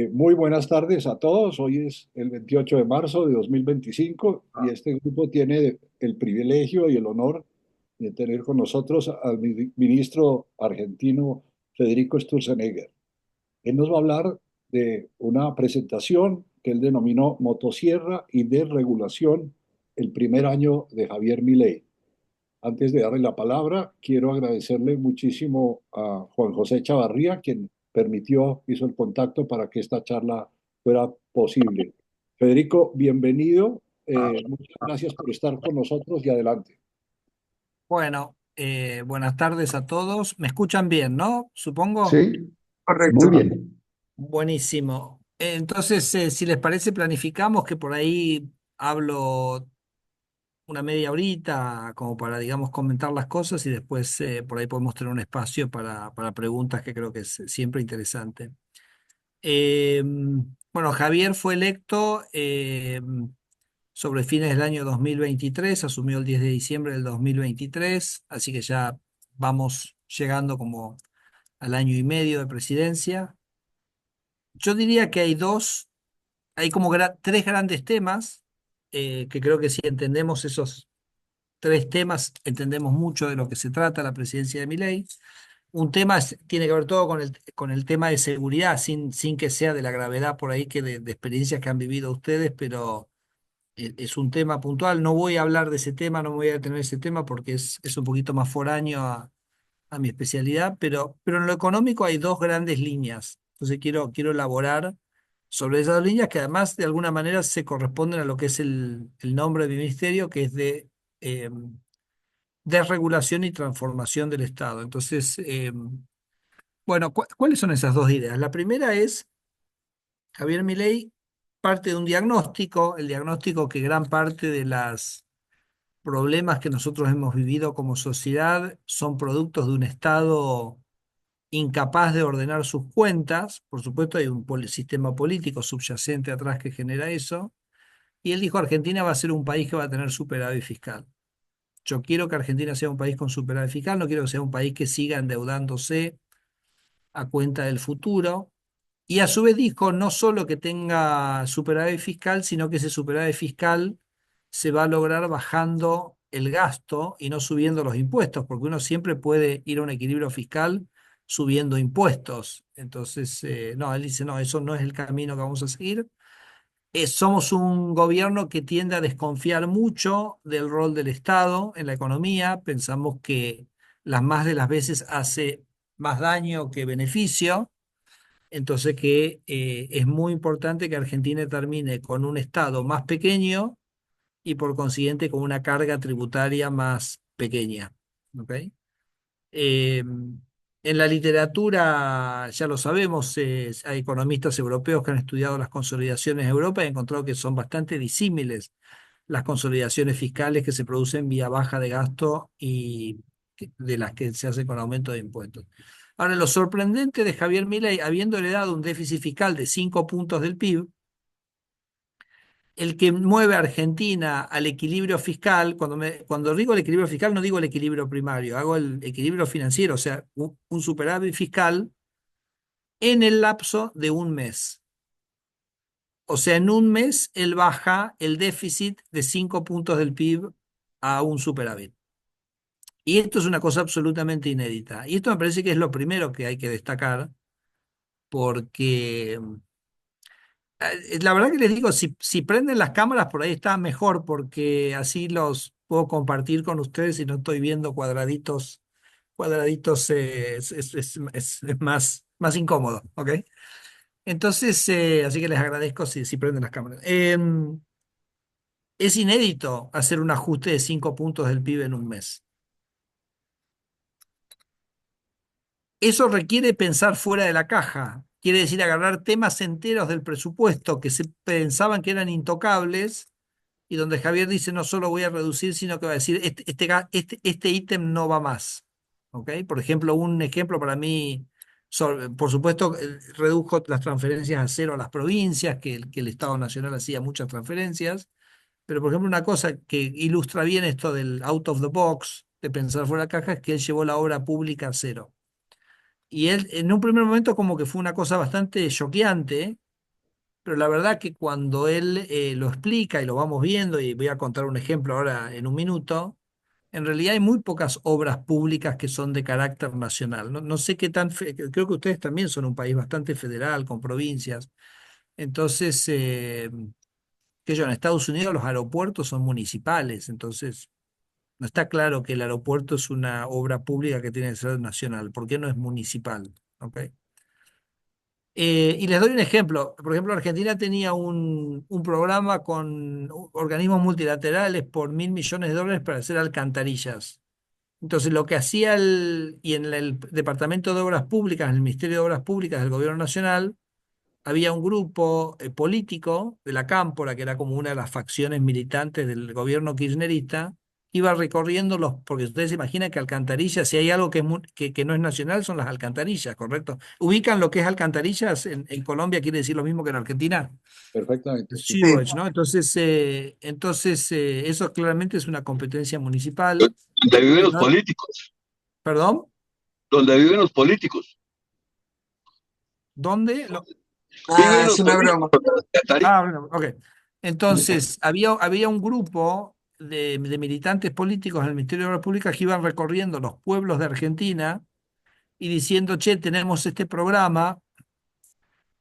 Muy buenas tardes a todos. Hoy es el 28 de marzo de 2025 y este grupo tiene el privilegio y el honor de tener con nosotros al ministro argentino Federico Sturzenegger. Él nos va a hablar de una presentación que él denominó Motosierra y Desregulación, el primer año de Javier Milei. Antes de darle la palabra, quiero agradecerle muchísimo a Juan José Chavarría, quien hizo el contacto para que esta charla fuera posible. Federico, bienvenido. Muchas gracias por estar con nosotros y adelante. Bueno, buenas tardes a todos. ¿Me escuchan bien, no? Supongo. Sí, muy Correcto. bien. Buenísimo. Entonces, si les parece, planificamos que por ahí hablo una media horita, como para, digamos, comentar las cosas y después por ahí podemos tener un espacio para preguntas que creo que es siempre interesante. Eh, bueno, Javier fue electo sobre fines del año 2023, asumió el 10 de diciembre del 2023, así que ya vamos llegando como al año y medio de presidencia. Yo diría que hay como tres grandes temas, que creo que si entendemos esos tres temas, entendemos mucho de lo que se trata la presidencia de Milei. Un tema tiene que ver todo con el tema de seguridad, sin que sea de la gravedad por ahí que de experiencias que han vivido ustedes, pero es un tema puntual. No voy a hablar de ese tema, no me voy a detener en ese tema porque es un poquito más foráneo a mi especialidad, pero en lo económico hay dos grandes líneas. Entonces quiero elaborar sobre esas dos líneas que además de alguna manera se corresponden a lo que es el nombre de mi ministerio, que es de eh, desregulación y transformación del Estado. Entonces, bueno, ¿cuáles son esas dos ideas? La primera es, Javier Milei parte de un diagnóstico, el diagnóstico que gran parte de los problemas que nosotros hemos vivido como sociedad son productos de un Estado incapaz de ordenar sus cuentas. Por supuesto, hay un sistema político subyacente atrás que genera eso. Y él dijo, Argentina va a ser un país que va a tener superávit fiscal. Yo quiero que Argentina sea un país con superávit fiscal, no quiero que sea un país que siga endeudándose a cuenta del futuro. Y a su vez dijo no solo que tenga superávit fiscal, sino que ese superávit fiscal se va a lograr bajando el gasto y no subiendo los impuestos, porque uno siempre puede ir a un equilibrio fiscal subiendo impuestos. Entonces, no, él dice, no, eso no es el camino que vamos a seguir. Somos un gobierno que tiende a desconfiar mucho del rol del Estado en la economía. Pensamos que las más de las veces hace más daño que beneficio. Entonces que es muy importante que Argentina termine con un Estado más pequeño y por consiguiente con una carga tributaria más pequeña. ¿Ok? Eh, en la literatura, ya lo sabemos, hay economistas europeos que han estudiado las consolidaciones de Europa y han encontrado que son bastante disímiles las consolidaciones fiscales que se producen vía baja de gasto y de las que se hace con aumento de impuestos. Ahora, lo sorprendente de Javier Milei, habiendo heredado un déficit fiscal de 5 puntos del PIB, el que mueve a Argentina al equilibrio fiscal, cuando digo el equilibrio fiscal no digo el equilibrio primario, hago el equilibrio financiero, o sea, un superávit fiscal en el lapso de un mes. O sea, en un mes él baja el déficit de 5 puntos del PIB a un superávit. Y esto es una cosa absolutamente inédita. Y esto me parece que es lo primero que hay que destacar, porque la verdad que les digo, si prenden las cámaras por ahí está mejor, porque así los puedo compartir con ustedes y no estoy viendo cuadraditos. Cuadraditos es más incómodo, ¿ok? Entonces, así que les agradezco si prenden las cámaras. Es inédito hacer un ajuste de 5 puntos del PIB en un mes. Eso requiere pensar fuera de la caja. Quiere decir agarrar temas enteros del presupuesto que se pensaban que eran intocables y donde Javier dice no solo voy a reducir, sino que va a decir este ítem no va más. ¿Ok? Por ejemplo, un ejemplo para mí, por supuesto, redujo las transferencias a cero a las provincias, que el Estado Nacional hacía muchas transferencias, pero por ejemplo una cosa que ilustra bien esto del out of the box, de pensar fuera de la caja, es que él llevó la obra pública a cero. Y él, en un primer momento, como que fue una cosa bastante choqueante, pero la verdad que cuando él lo explica y lo vamos viendo, y voy a contar un ejemplo ahora en un minuto, en realidad hay muy pocas obras públicas que son de carácter nacional. No, no sé qué tan, creo que ustedes también son un país bastante federal, con provincias. Entonces, que yo, en Estados Unidos los aeropuertos son municipales, entonces no está claro que el aeropuerto es una obra pública que tiene que ser nacional. ¿Por qué no es municipal? ¿Ok? Y les doy un ejemplo. Por ejemplo, Argentina tenía un programa con organismos multilaterales por $1.000 millones para hacer alcantarillas. Entonces, lo que hacía y en el Departamento de Obras Públicas, en el Ministerio de Obras Públicas del Gobierno Nacional, había un grupo político de la Cámpora, que era como una de las facciones militantes del gobierno kirchnerista, iba recorriendo porque ustedes se imaginan que alcantarillas, si hay algo que no es nacional, son las alcantarillas, ¿correcto? ¿Ubican lo que es alcantarillas? En Colombia quiere decir lo mismo que en Argentina. Perfectamente, sí. Sí, Sewage, ¿no? Entonces, eso claramente es una competencia municipal. Donde viven los ¿No? políticos, ¿Perdón? donde viven los políticos, ¿Dónde? viven es los una broma. políticos de las alcantarillas. Bueno, ok. Entonces, había un grupo de militantes políticos en el Ministerio de Obras Públicas que iban recorriendo los pueblos de Argentina y diciendo, che, tenemos este programa,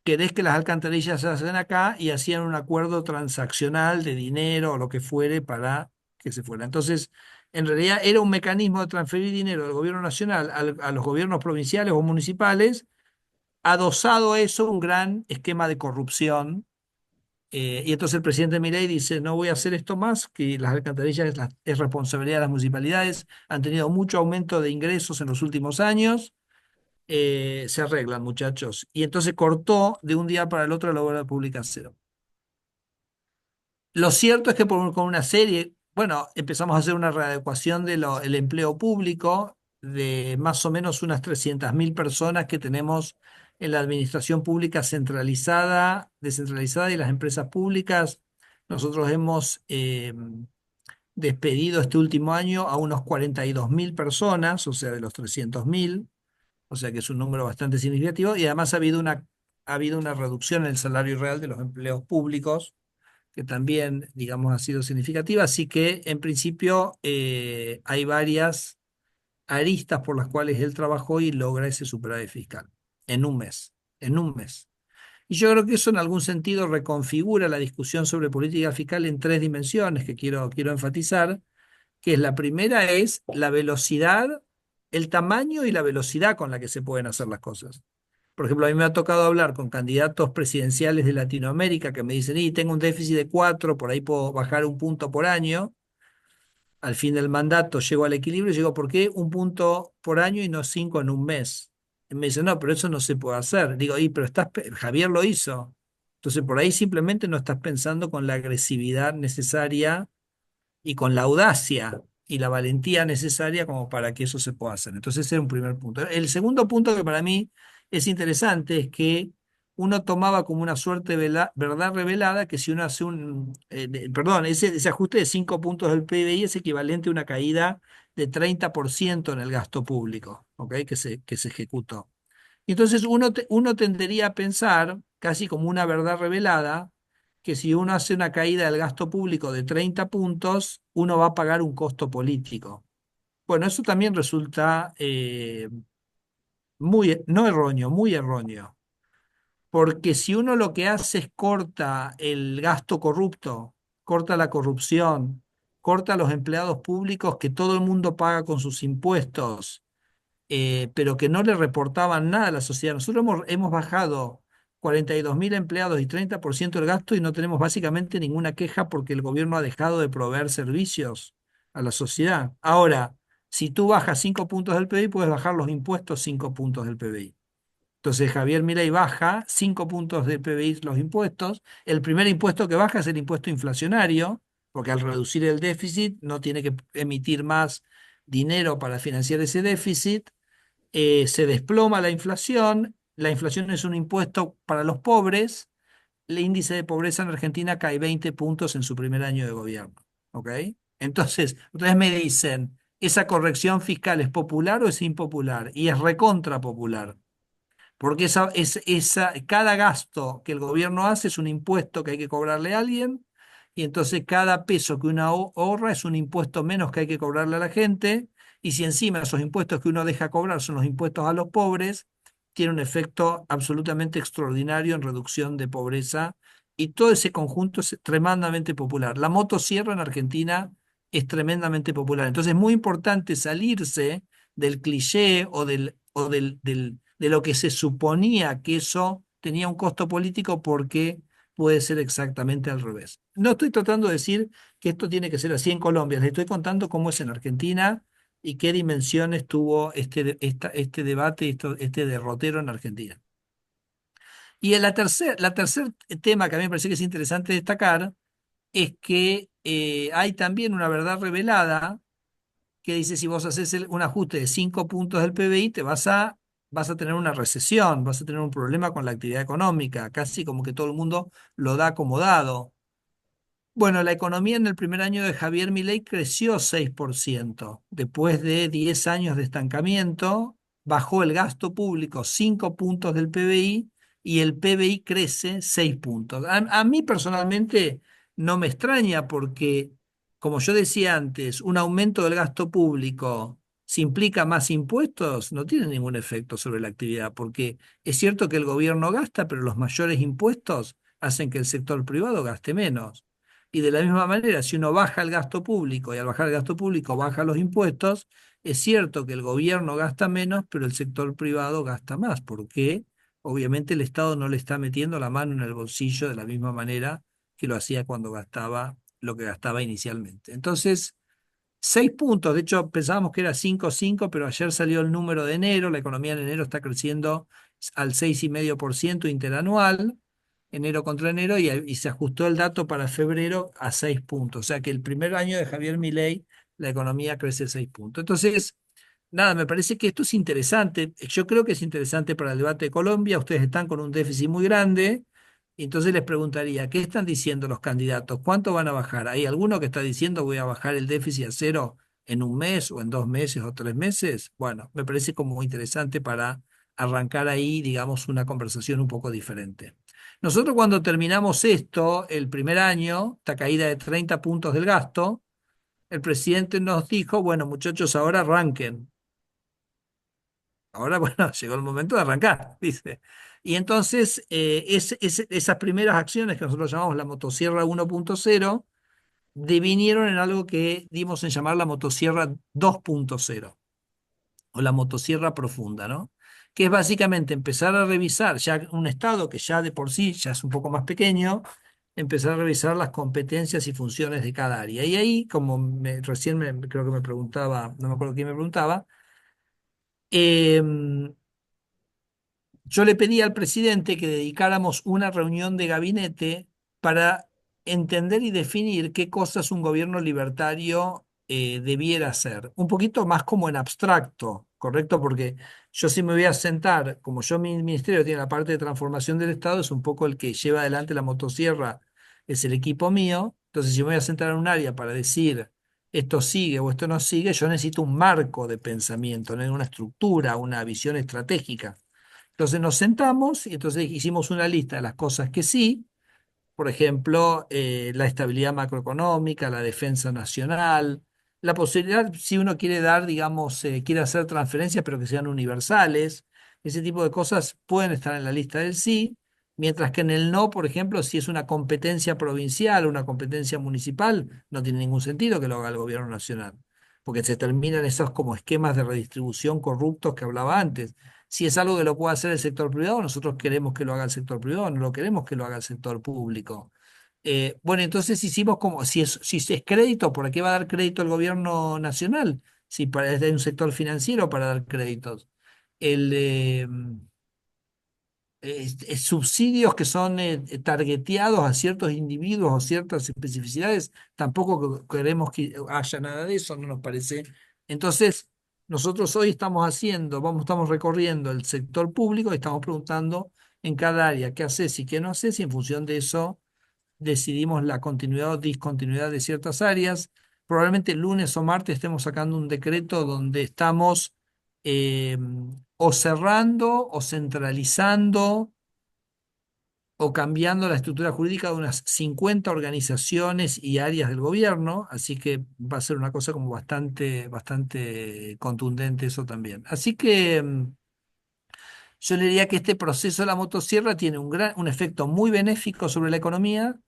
querés que las alcantarillas se hacen acá, y hacían un acuerdo transaccional de dinero o lo que fuere para que se fuera. Entonces, en realidad era un mecanismo de transferir dinero del gobierno nacional a los gobiernos provinciales o municipales, adosado a eso un gran esquema de corrupción. Y entonces el presidente Milei dice, no voy a hacer esto más, que las alcantarillas es responsabilidad de las municipalidades, han tenido mucho aumento de ingresos en los últimos años, se arreglan, muchachos. Y entonces cortó de un día para el otro la obra pública cero. Lo cierto es que con una serie, bueno, empezamos a hacer una readecuación del empleo público de más o menos unas 300.000 personas que tenemos en la administración pública centralizada, descentralizada, y las empresas públicas. Nosotros hemos despedido este último año a unos 42.000 personas, o sea, de los 300.000, o sea que es un número bastante significativo, y además ha habido una reducción en el salario real de los empleos públicos que también, digamos, ha sido significativa. Así que, en principio, hay varias aristas por las cuales él trabajó y logra ese superávit fiscal en un mes, en un mes. Y yo creo que eso en algún sentido reconfigura la discusión sobre política fiscal en tres dimensiones que quiero enfatizar, que es la primera es la velocidad, el tamaño y la velocidad con la que se pueden hacer las cosas. Por ejemplo, a mí me ha tocado hablar con candidatos presidenciales de Latinoamérica que me dicen, y tengo un déficit de 4, por ahí puedo bajar un punto por año. Al fin del mandato llego al equilibrio y digo, ¿por qué un punto por año y no 5 en un mes? Y me dicen, no, pero eso no se puede hacer. Digo, pero Javier lo hizo. Entonces, por ahí simplemente no estás pensando con la agresividad necesaria y con la audacia y la valentía necesaria como para que eso se pueda hacer. Entonces, ese era un primer punto. El segundo punto que para mí es interesante es que uno tomaba como una suerte de verdad revelada que si uno hace perdón, ese ajuste de 5 puntos del PBI es equivalente a una caída de 30% en el gasto público, ¿ok? Que se ejecutó. Y entonces uno tendería a pensar, casi como una verdad revelada, que si uno hace una caída del gasto público de 30 puntos, uno va a pagar un costo político. Bueno, eso también resulta no erróneo, muy erróneo, porque si uno lo que hace es corta el gasto corrupto, corta la corrupción, corta a los empleados públicos que todo el mundo paga con sus impuestos, pero que no le reportaban nada a la sociedad. Nosotros hemos bajado 42.000 empleados y 30% del gasto y no tenemos básicamente ninguna queja porque el gobierno ha dejado de proveer servicios a la sociedad. Ahora, si tú bajas 5 puntos del PBI, puedes bajar los impuestos 5 puntos del PBI. Entonces Javier Milei baja 5 puntos del PBI los impuestos. El primer impuesto que baja es el impuesto inflacionario, porque al reducir el déficit no tiene que emitir más dinero para financiar ese déficit. Se desploma la inflación es un impuesto para los pobres, el índice de pobreza en Argentina cae 20 puntos en su primer año de gobierno, ¿ok? Entonces, ustedes me dicen, ¿esa corrección fiscal es popular o es impopular? Y es recontra popular. porque cada gasto que el gobierno hace es un impuesto que hay que cobrarle a alguien, y entonces cada peso que uno ahorra es un impuesto menos que hay que cobrarle a la gente, y si encima esos impuestos que uno deja cobrar son los impuestos a los pobres, tiene un efecto absolutamente extraordinario en reducción de pobreza, y todo ese conjunto es tremendamente popular. La motosierra en Argentina es tremendamente popular, entonces es muy importante salirse del cliché de lo que se suponía que eso tenía un costo político, porque puede ser exactamente al revés. No estoy tratando de decir que esto tiene que ser así en Colombia, les estoy contando cómo es en Argentina y qué dimensiones tuvo este debate, este derrotero en Argentina. Y la tercer tema que a mí me parece que es interesante destacar es que hay también una verdad revelada que dice: si vos haces un ajuste de 5 puntos del PBI, vas a tener una recesión, vas a tener un problema con la actividad económica, casi como que todo el mundo lo da como dado. Bueno, la economía en el primer año de Javier Milei creció 6%. Después de 10 años de estancamiento, bajó el gasto público 5 puntos del PBI y el PBI crece 6 puntos. A mí personalmente no me extraña porque, como yo decía antes, un aumento del gasto público, si implica más impuestos, no tiene ningún efecto sobre la actividad, porque es cierto que el gobierno gasta, pero los mayores impuestos hacen que el sector privado gaste menos. Y de la misma manera, si uno baja el gasto público y al bajar el gasto público baja los impuestos, es cierto que el gobierno gasta menos, pero el sector privado gasta más, porque obviamente el Estado no le está metiendo la mano en el bolsillo de la misma manera que lo hacía cuando gastaba lo que gastaba inicialmente. Entonces, 6 puntos, de hecho pensábamos que era 5,5, pero ayer salió el número de enero, la economía en enero está creciendo al 6,5% interanual, enero contra enero, y se ajustó el dato para febrero a 6 puntos. O sea que el primer año de Javier Milei la economía crece 6 puntos. Entonces, nada, me parece que esto es interesante. Yo creo que es interesante para el debate de Colombia. Ustedes están con un déficit muy grande. Y entonces les preguntaría: ¿qué están diciendo los candidatos? ¿Cuánto van a bajar? ¿Hay alguno que está diciendo voy a bajar el déficit a cero en un mes o en 2 meses o 3 meses? Bueno, me parece como muy interesante para arrancar ahí, digamos, una conversación un poco diferente. Nosotros cuando terminamos esto, el primer año, esta caída de 30 puntos del gasto, el presidente nos dijo: bueno, muchachos, ahora arranquen. Ahora, bueno, llegó el momento de arrancar, dice. Y entonces, esas primeras acciones que nosotros llamamos la motosierra 1.0 devinieron en algo que dimos en llamar la motosierra 2.0 o la motosierra profunda, ¿no? Que es básicamente empezar a revisar ya un estado que ya de por sí ya es un poco más pequeño, empezar a revisar las competencias y funciones de cada área. Y ahí, como creo que me preguntaba, no me acuerdo quién me preguntaba, em, yo le pedí al presidente que dedicáramos una reunión de gabinete para entender y definir qué cosas un gobierno libertario debiera hacer. Un poquito más como en abstracto, ¿correcto? Porque yo, si me voy a sentar, como yo mi ministerio tiene la parte de transformación del Estado, es un poco el que lleva adelante la motosierra, es el equipo mío. Entonces, si me voy a sentar en un área para decir esto sigue o esto no sigue, yo necesito un marco de pensamiento, ¿no? Una estructura, una visión estratégica. Entonces nos sentamos y entonces hicimos una lista de las cosas que sí, por ejemplo, la estabilidad macroeconómica, la defensa nacional, la posibilidad, si uno quiere dar, digamos, quiere hacer transferencias, pero que sean universales, ese tipo de cosas pueden estar en la lista del sí, mientras que en el no, por ejemplo, si es una competencia provincial o una competencia municipal, no tiene ningún sentido que lo haga el gobierno nacional, porque se terminan esos como esquemas de redistribución corruptos que hablaba antes. Si es algo que lo puede hacer el sector privado, nosotros queremos que lo haga el sector privado, no lo queremos que lo haga el sector público. Bueno, entonces hicimos como, si es crédito, ¿por qué va a dar crédito el gobierno nacional? Si es de un sector financiero para dar créditos. El, subsidios que son targeteados a ciertos individuos o ciertas especificidades, tampoco queremos que haya nada de eso, no nos parece. Entonces, nosotros hoy estamos recorriendo el sector público y estamos preguntando en cada área qué haces y qué no haces, y en función de eso decidimos la continuidad o discontinuidad de ciertas áreas. Probablemente el lunes o martes estemos sacando un decreto donde estamos eh, o cerrando o centralizando o cambiando la estructura jurídica de unas 50 organizaciones y áreas del gobierno, así que va a ser una cosa como bastante contundente eso también. Así que yo le diría que este proceso de la motosierra tiene un efecto muy benéfico sobre la economía,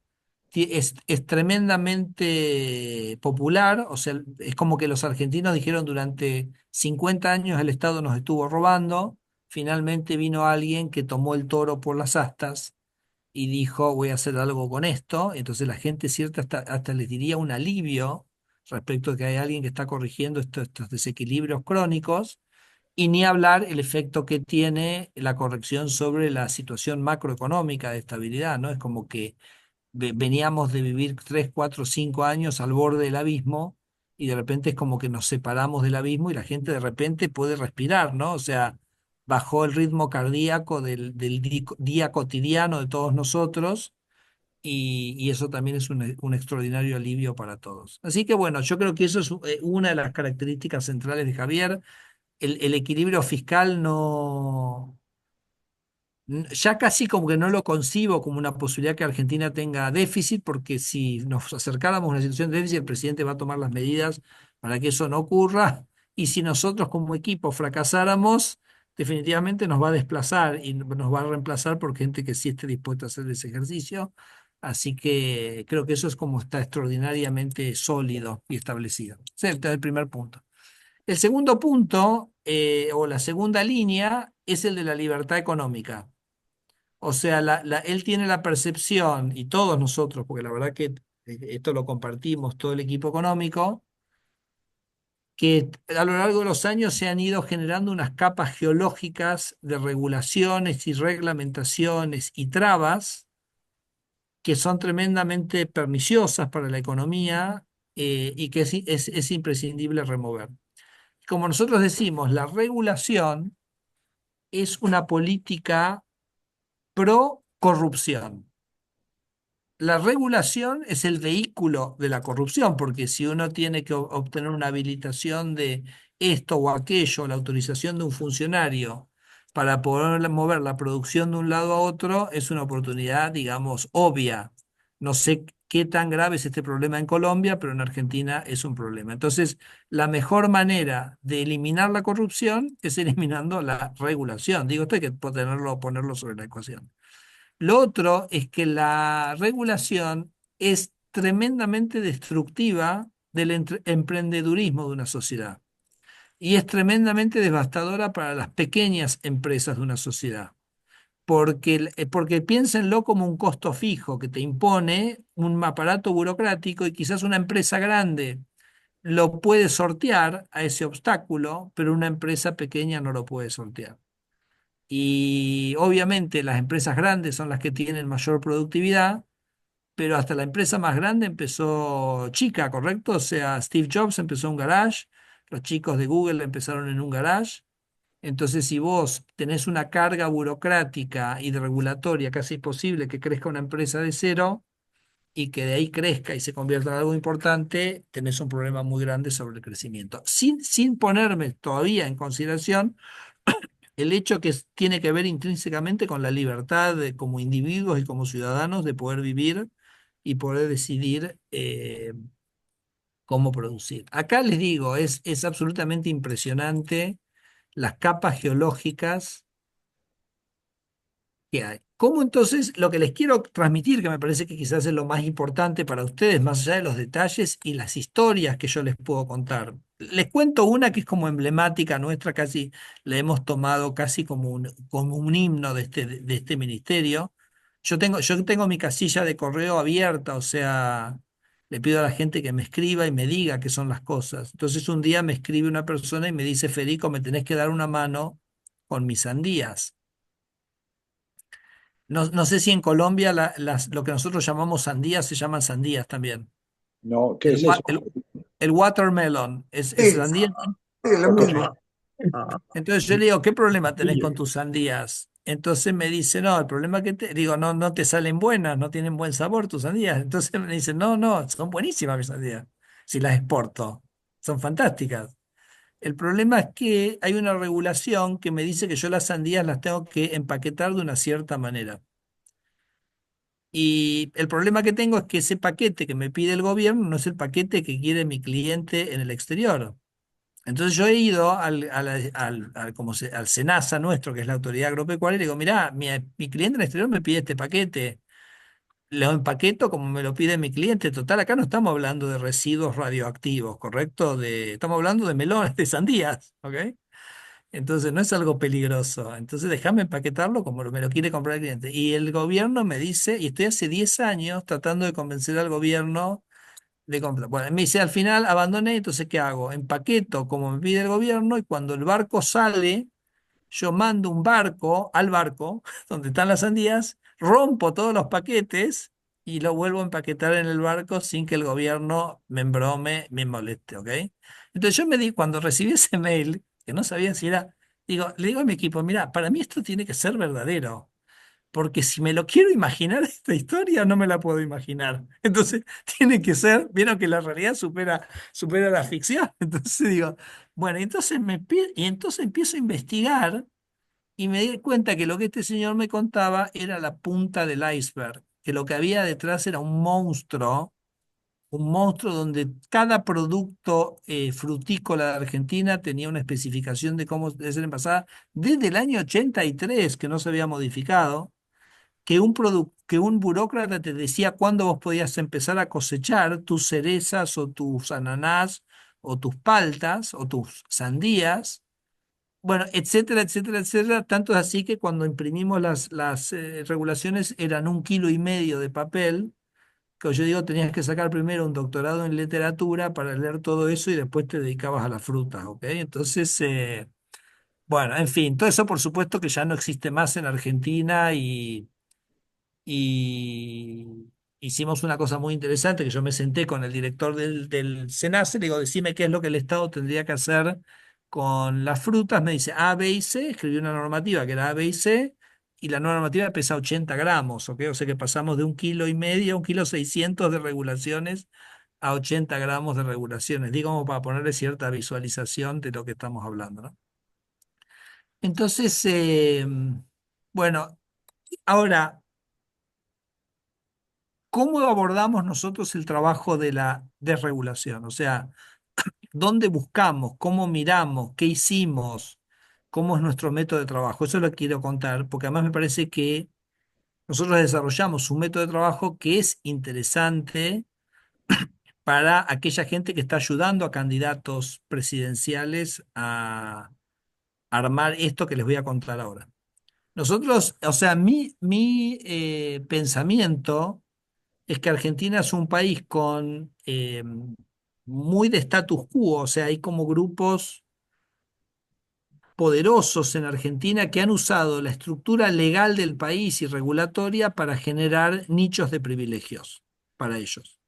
es tremendamente popular, o sea, es como que los argentinos dijeron durante 50 años el Estado nos estuvo robando, finalmente vino alguien que tomó el toro por las astas y dijo voy a hacer algo con esto, entonces la gente cierta hasta les diría un alivio respecto de que hay alguien que está corrigiendo estos desequilibrios crónicos, y ni hablar el efecto que tiene la corrección sobre la situación macroeconómica de estabilidad, ¿no? Es como que veníamos de vivir 3, 4, 5 años al borde del abismo y de repente es como que nos separamos del abismo y la gente de repente puede respirar, ¿no? O sea, bajó el ritmo cardíaco del día cotidiano de todos nosotros y eso también es un extraordinario alivio para todos. Así que bueno, yo creo que eso es una de las características centrales de Javier. El equilibrio fiscal no ya casi como que no lo concibo como una posibilidad que Argentina tenga déficit, porque si nos acercáramos a una situación de déficit, el presidente va a tomar las medidas para que eso no ocurra, y si nosotros como equipo fracasáramos, definitivamente nos va a desplazar y nos va a reemplazar por gente que sí esté dispuesta a hacer ese ejercicio. Así que creo que eso es como está extraordinariamente sólido y establecido. Ese es el primer punto. El segundo punto, o la segunda línea, es el de la libertad económica. O sea, él tiene la percepción, y todos nosotros, porque la verdad que esto lo compartimos, todo el equipo económico, que a lo largo de los años se han ido generando unas capas geológicas de regulaciones y reglamentaciones y trabas que son tremendamente perniciosas para la economía, y que es imprescindible remover. Como nosotros decimos, la regulación es una política pro corrupción. La regulación es el vehículo de la corrupción, porque si uno tiene que obtener una habilitación de esto o aquello, la autorización de un funcionario para poder mover la producción de un lado a otro, es una oportunidad, digamos, obvia. No sé qué tan grave es este problema en Colombia, pero en Argentina es un problema. Entonces, la mejor manera de eliminar la corrupción es eliminando la regulación. Digo, esto hay que ponerlo sobre la ecuación. Lo otro es que la regulación es tremendamente destructiva del emprendedurismo de una sociedad y es tremendamente devastadora para las pequeñas empresas de una sociedad. Porque piénsenlo como un costo fijo que te impone un aparato burocrático, y quizás una empresa grande lo puede sortear a ese obstáculo, pero una empresa pequeña no lo puede sortear. Y obviamente las empresas grandes son las que tienen mayor productividad, pero hasta la empresa más grande empezó chica, ¿correcto? O sea, Steve Jobs empezó en un garage, los chicos de Google empezaron en un garage. Entonces, si vos tenés una carga burocrática y de regulatoria casi imposible que crezca una empresa de cero y que de ahí crezca y se convierta en algo importante, tenés un problema muy grande sobre el crecimiento. Sin ponerme todavía en consideración el hecho que tiene que ver intrínsecamente con la libertad como individuos y como ciudadanos de poder vivir y poder decidir cómo producir. Acá les digo, es absolutamente impresionante las capas geológicas que hay. ¿Cómo entonces lo que les quiero transmitir, que me parece que quizás es lo más importante para ustedes, más allá de los detalles y las historias que yo les puedo contar? Les cuento una que es como emblemática nuestra, casi la hemos tomado casi como un himno de este ministerio. Yo tengo mi casilla de correo abierta, o sea, le pido a la gente que me escriba y me diga qué son las cosas. Entonces un día me escribe una persona y me dice, Federico, me tenés que dar una mano con mis sandías. No sé si en Colombia lo que nosotros llamamos sandías se llaman sandías también. No, ¿qué El, es eso? el watermelon es Sí, sandía. sí, lo Ok. mismo. Entonces yo le digo, ¿qué problema tenés con tus sandías? Entonces me dice, no, el problema que digo, no, no te salen buenas, no tienen buen sabor tus sandías. Entonces me dice, no, no, son buenísimas mis sandías, si las exporto, son fantásticas. El problema es que hay una regulación que me dice que yo las sandías las tengo que empaquetar de una cierta manera. Y el problema que tengo es que ese paquete que me pide el gobierno no es el paquete que quiere mi cliente en el exterior. Entonces yo he ido al SENASA nuestro, que es la autoridad agropecuaria, y le digo, mirá, mi cliente en el exterior me pide este paquete, lo empaqueto como me lo pide mi cliente. Total, acá no estamos hablando de residuos radioactivos, ¿correcto? Estamos hablando de melones, de sandías, ¿ok? Entonces no es algo peligroso. Entonces déjame empaquetarlo como me lo quiere comprar el cliente. Y el gobierno me dice, y estoy hace 10 años tratando de convencer al gobierno de comprar. Bueno, me dice, al final abandoné, entonces ¿qué hago? Empaqueto como me pide el gobierno y cuando el barco sale, yo mando un barco al barco donde están las sandías, rompo todos los paquetes y lo vuelvo a empaquetar en el barco sin que el gobierno me embrome, me moleste, ¿ok? Entonces yo me di, cuando recibí ese mail, que no sabía si era, le digo a mi equipo, mira, para mí esto tiene que ser verdadero. Porque si me lo quiero imaginar esta historia, no me la puedo imaginar. Entonces, tiene que ser, vieron que la realidad supera la ficción. Entonces digo, bueno, y entonces empiezo a investigar y me di cuenta que lo que este señor me contaba era la punta del iceberg, que lo que había detrás era un monstruo donde cada producto frutícola de Argentina tenía una especificación de cómo debe ser envasada desde el año 83, que no se había modificado, que un burócrata te decía cuándo vos podías empezar a cosechar tus cerezas o tus ananás o tus paltas o tus sandías, bueno, etcétera, etcétera, etcétera. Tanto es así que cuando imprimimos las regulaciones eran 1,5 kilos de papel, que yo digo tenías que sacar primero un doctorado en literatura para leer todo eso y después te dedicabas a las frutas, ¿ok? Entonces, bueno, en fin, todo eso por supuesto que ya no existe más en Argentina y hicimos una cosa muy interesante, que yo me senté con el director del SENACE, le digo, decime qué es lo que el Estado tendría que hacer con las frutas. Me dice A, B y C, escribí una normativa que era A, B y C, y la normativa pesa 80 gramos, ¿ok? O sea que pasamos de 1,5 kilos, 1,6 kilos de regulaciones a 80 gramos de regulaciones, digo, como para ponerle cierta visualización de lo que estamos hablando, ¿no? Entonces, bueno, ahora, ¿cómo abordamos nosotros el trabajo de la desregulación? O sea, ¿dónde buscamos? ¿Cómo miramos? ¿Qué hicimos? ¿Cómo es nuestro método de trabajo? Eso lo quiero contar, porque además me parece que nosotros desarrollamos un método de trabajo que es interesante para aquella gente que está ayudando a candidatos presidenciales a armar esto que les voy a contar ahora. Nosotros, o sea, mi pensamiento es que Argentina es un país con muy de status quo, o sea, hay como grupos poderosos en Argentina que han usado la estructura legal del país y regulatoria para generar nichos de privilegios para ellos.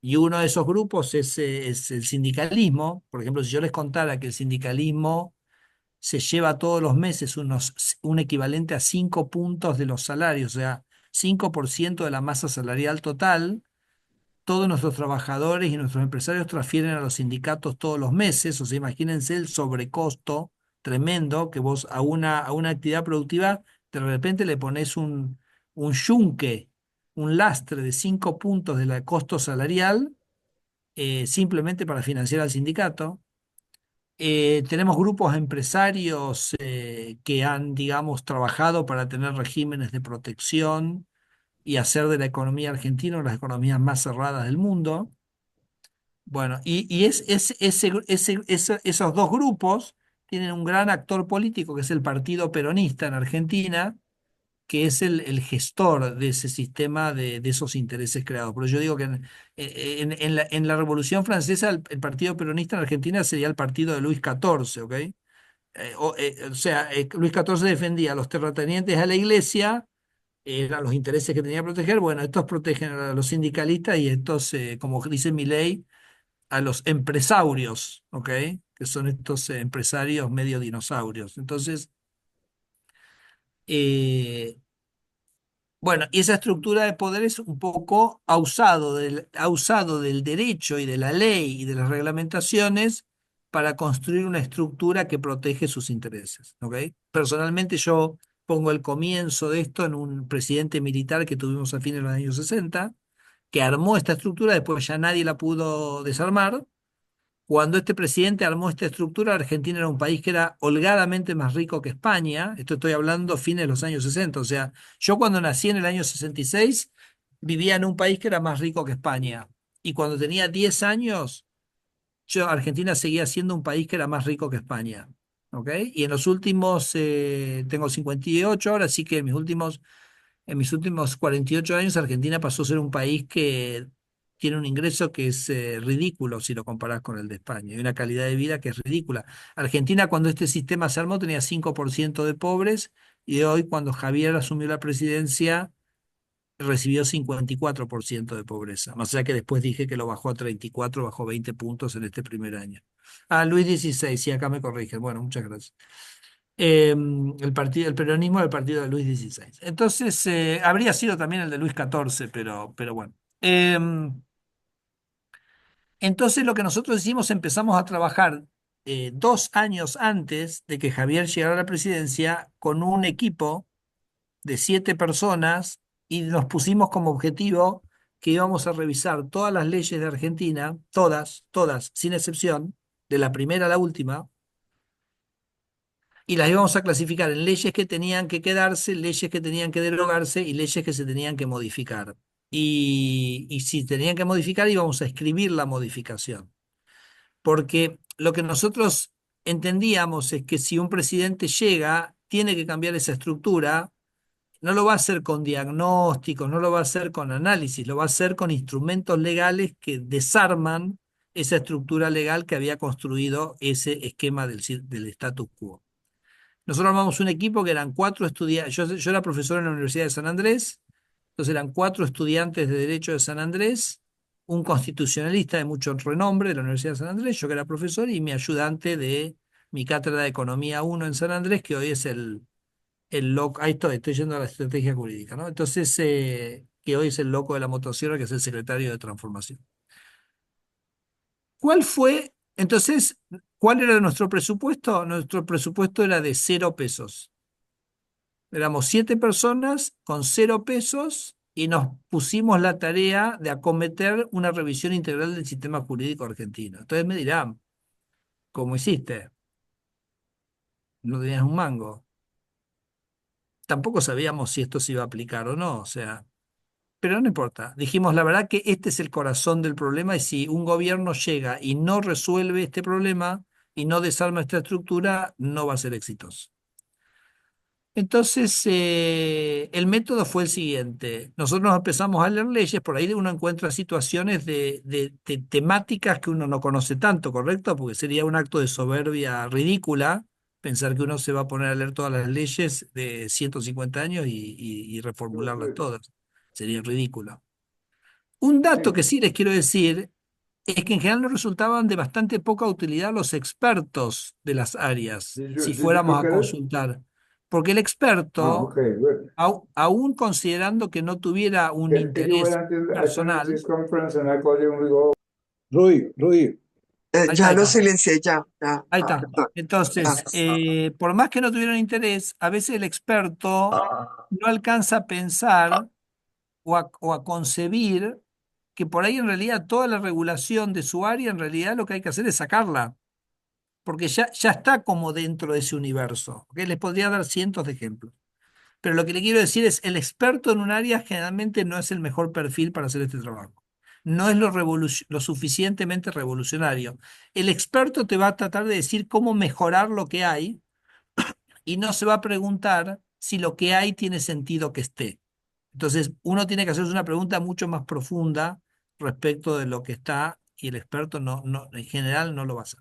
Y uno de esos grupos es el sindicalismo. Por ejemplo, si yo les contara que el sindicalismo se lleva todos los meses un equivalente a 5 puntos de los salarios, o sea, 5% de la masa salarial total. Todos nuestros trabajadores y nuestros empresarios transfieren a los sindicatos todos los meses, o sea, imagínense el sobrecosto tremendo que vos a una actividad productiva de repente le pones un yunque, un lastre de 5 puntos de la costo salarial, simplemente para financiar al sindicato. Tenemos grupos empresarios que han, digamos, trabajado para tener regímenes de protección y hacer de la economía argentina una de las economías más cerradas del mundo. Bueno, esos dos grupos tienen un gran actor político que es el Partido Peronista en Argentina, que es el gestor de ese sistema de esos intereses creados. Pero yo digo que en la Revolución Francesa el Partido Peronista en Argentina sería el partido de Luis XIV, ¿ok? Luis XIV defendía a los terratenientes, a la iglesia, eran los intereses que tenía que proteger. Bueno, estos protegen a los sindicalistas y estos, como dice mi ley, a los empresarios, ¿ok? Que son estos empresarios medio dinosaurios. Entonces, eh, bueno, y esa estructura de poder es un poco ha usado del derecho y de la ley y de las reglamentaciones para construir una estructura que protege sus intereses. ¿Ok? Personalmente yo pongo el comienzo de esto en un presidente militar que tuvimos a fines de los años 60, que armó esta estructura, después ya nadie la pudo desarmar. Cuando este presidente armó esta estructura, Argentina era un país que era holgadamente más rico que España. Esto estoy hablando fines de los años 60. O sea, yo cuando nací en el año 66 vivía en un país que era más rico que España. Y cuando tenía 10 años, Argentina seguía siendo un país que era más rico que España. ¿Ok? Y en los últimos, tengo 58 ahora, así que en mis últimos 48 años, Argentina pasó a ser un país que tiene un ingreso que es ridículo si lo comparás con el de España, y una calidad de vida que es ridícula. Argentina, cuando este sistema se armó, tenía 5% de pobres, y hoy, cuando Javier asumió la presidencia, recibió 54% de pobreza. Más allá que después dije que lo bajó a 34, bajó 20 puntos en este primer año. Ah, Luis XVI, sí, acá me corrigen. Bueno, muchas gracias. El peronismo del partido de Luis XVI. Entonces, habría sido también el de Luis XIV, pero bueno. Entonces, lo que nosotros hicimos, empezamos a trabajar 2 años antes de que Javier llegara a la presidencia con un equipo de 7 personas, y nos pusimos como objetivo que íbamos a revisar todas las leyes de Argentina, todas, todas, sin excepción, de la primera a la última, y las íbamos a clasificar en leyes que tenían que quedarse, leyes que tenían que derogarse y leyes que se tenían que modificar. Y si tenían que modificar, íbamos a escribir la modificación. Porque lo que nosotros entendíamos es que si un presidente llega, tiene que cambiar esa estructura. No lo va a hacer con diagnósticos, no lo va a hacer con análisis, lo va a hacer con instrumentos legales que desarman esa estructura legal que había construido ese esquema del status quo. Nosotros armamos un equipo que eran 4 estudiantes. Yo era profesor en la Universidad de San Andrés, entonces eran 4 estudiantes de Derecho de San Andrés, un constitucionalista de mucho renombre de la Universidad de San Andrés, yo que era profesor, y mi ayudante de mi cátedra de Economía 1 en San Andrés, que hoy es el loco. Ahí estoy yendo a la estrategia jurídica, ¿no? Entonces, que hoy es el loco de la motosierra, que es el secretario de Transformación. ¿Cuál fue, entonces, cuál era nuestro presupuesto? Nuestro presupuesto era de 0 pesos. Éramos 7 personas con 0 pesos, y nos pusimos la tarea de acometer una revisión integral del sistema jurídico argentino. Entonces me dirán, ¿cómo hiciste? No tenías un mango. Tampoco sabíamos si esto se iba a aplicar o no, o sea, pero no importa. Dijimos, la verdad que este es el corazón del problema, y si un gobierno llega y no resuelve este problema y no desarma esta estructura, no va a ser exitoso. Entonces, el método fue el siguiente. Nosotros nos empezamos a leer leyes, por ahí uno encuentra situaciones de temáticas que uno no conoce tanto, ¿correcto? Porque sería un acto de soberbia ridícula pensar que uno se va a poner a leer todas las leyes de 150 años y reformularlas todas. Sería ridículo. Un dato que sí les quiero decir es que en general nos resultaban de bastante poca utilidad los expertos de las áreas, si Did you fuéramos look a at it? consultar. Porque el experto, Okay, good. aún considerando que no tuviera un Can you wait interés until I finish personal, this conference and I call you and we go? Rudy, ahí, Ya ahí lo está, silencié, ya, ya. ahí está. Perdón. Ah, Entonces, por más que no tuvieran interés, a veces el experto no alcanza a pensar o a concebir que por ahí en realidad toda la regulación de su área, en realidad lo que hay que hacer es sacarla, porque ya está como dentro de ese universo. ¿Ok? Les podría dar cientos de ejemplos. Pero lo que le quiero decir es, el experto en un área generalmente no es el mejor perfil para hacer este trabajo. No es lo suficientemente revolucionario. El experto te va a tratar de decir cómo mejorar lo que hay, y no se va a preguntar si lo que hay tiene sentido que esté. Entonces, uno tiene que hacerse una pregunta mucho más profunda respecto de lo que está, y el experto en general no lo va a hacer.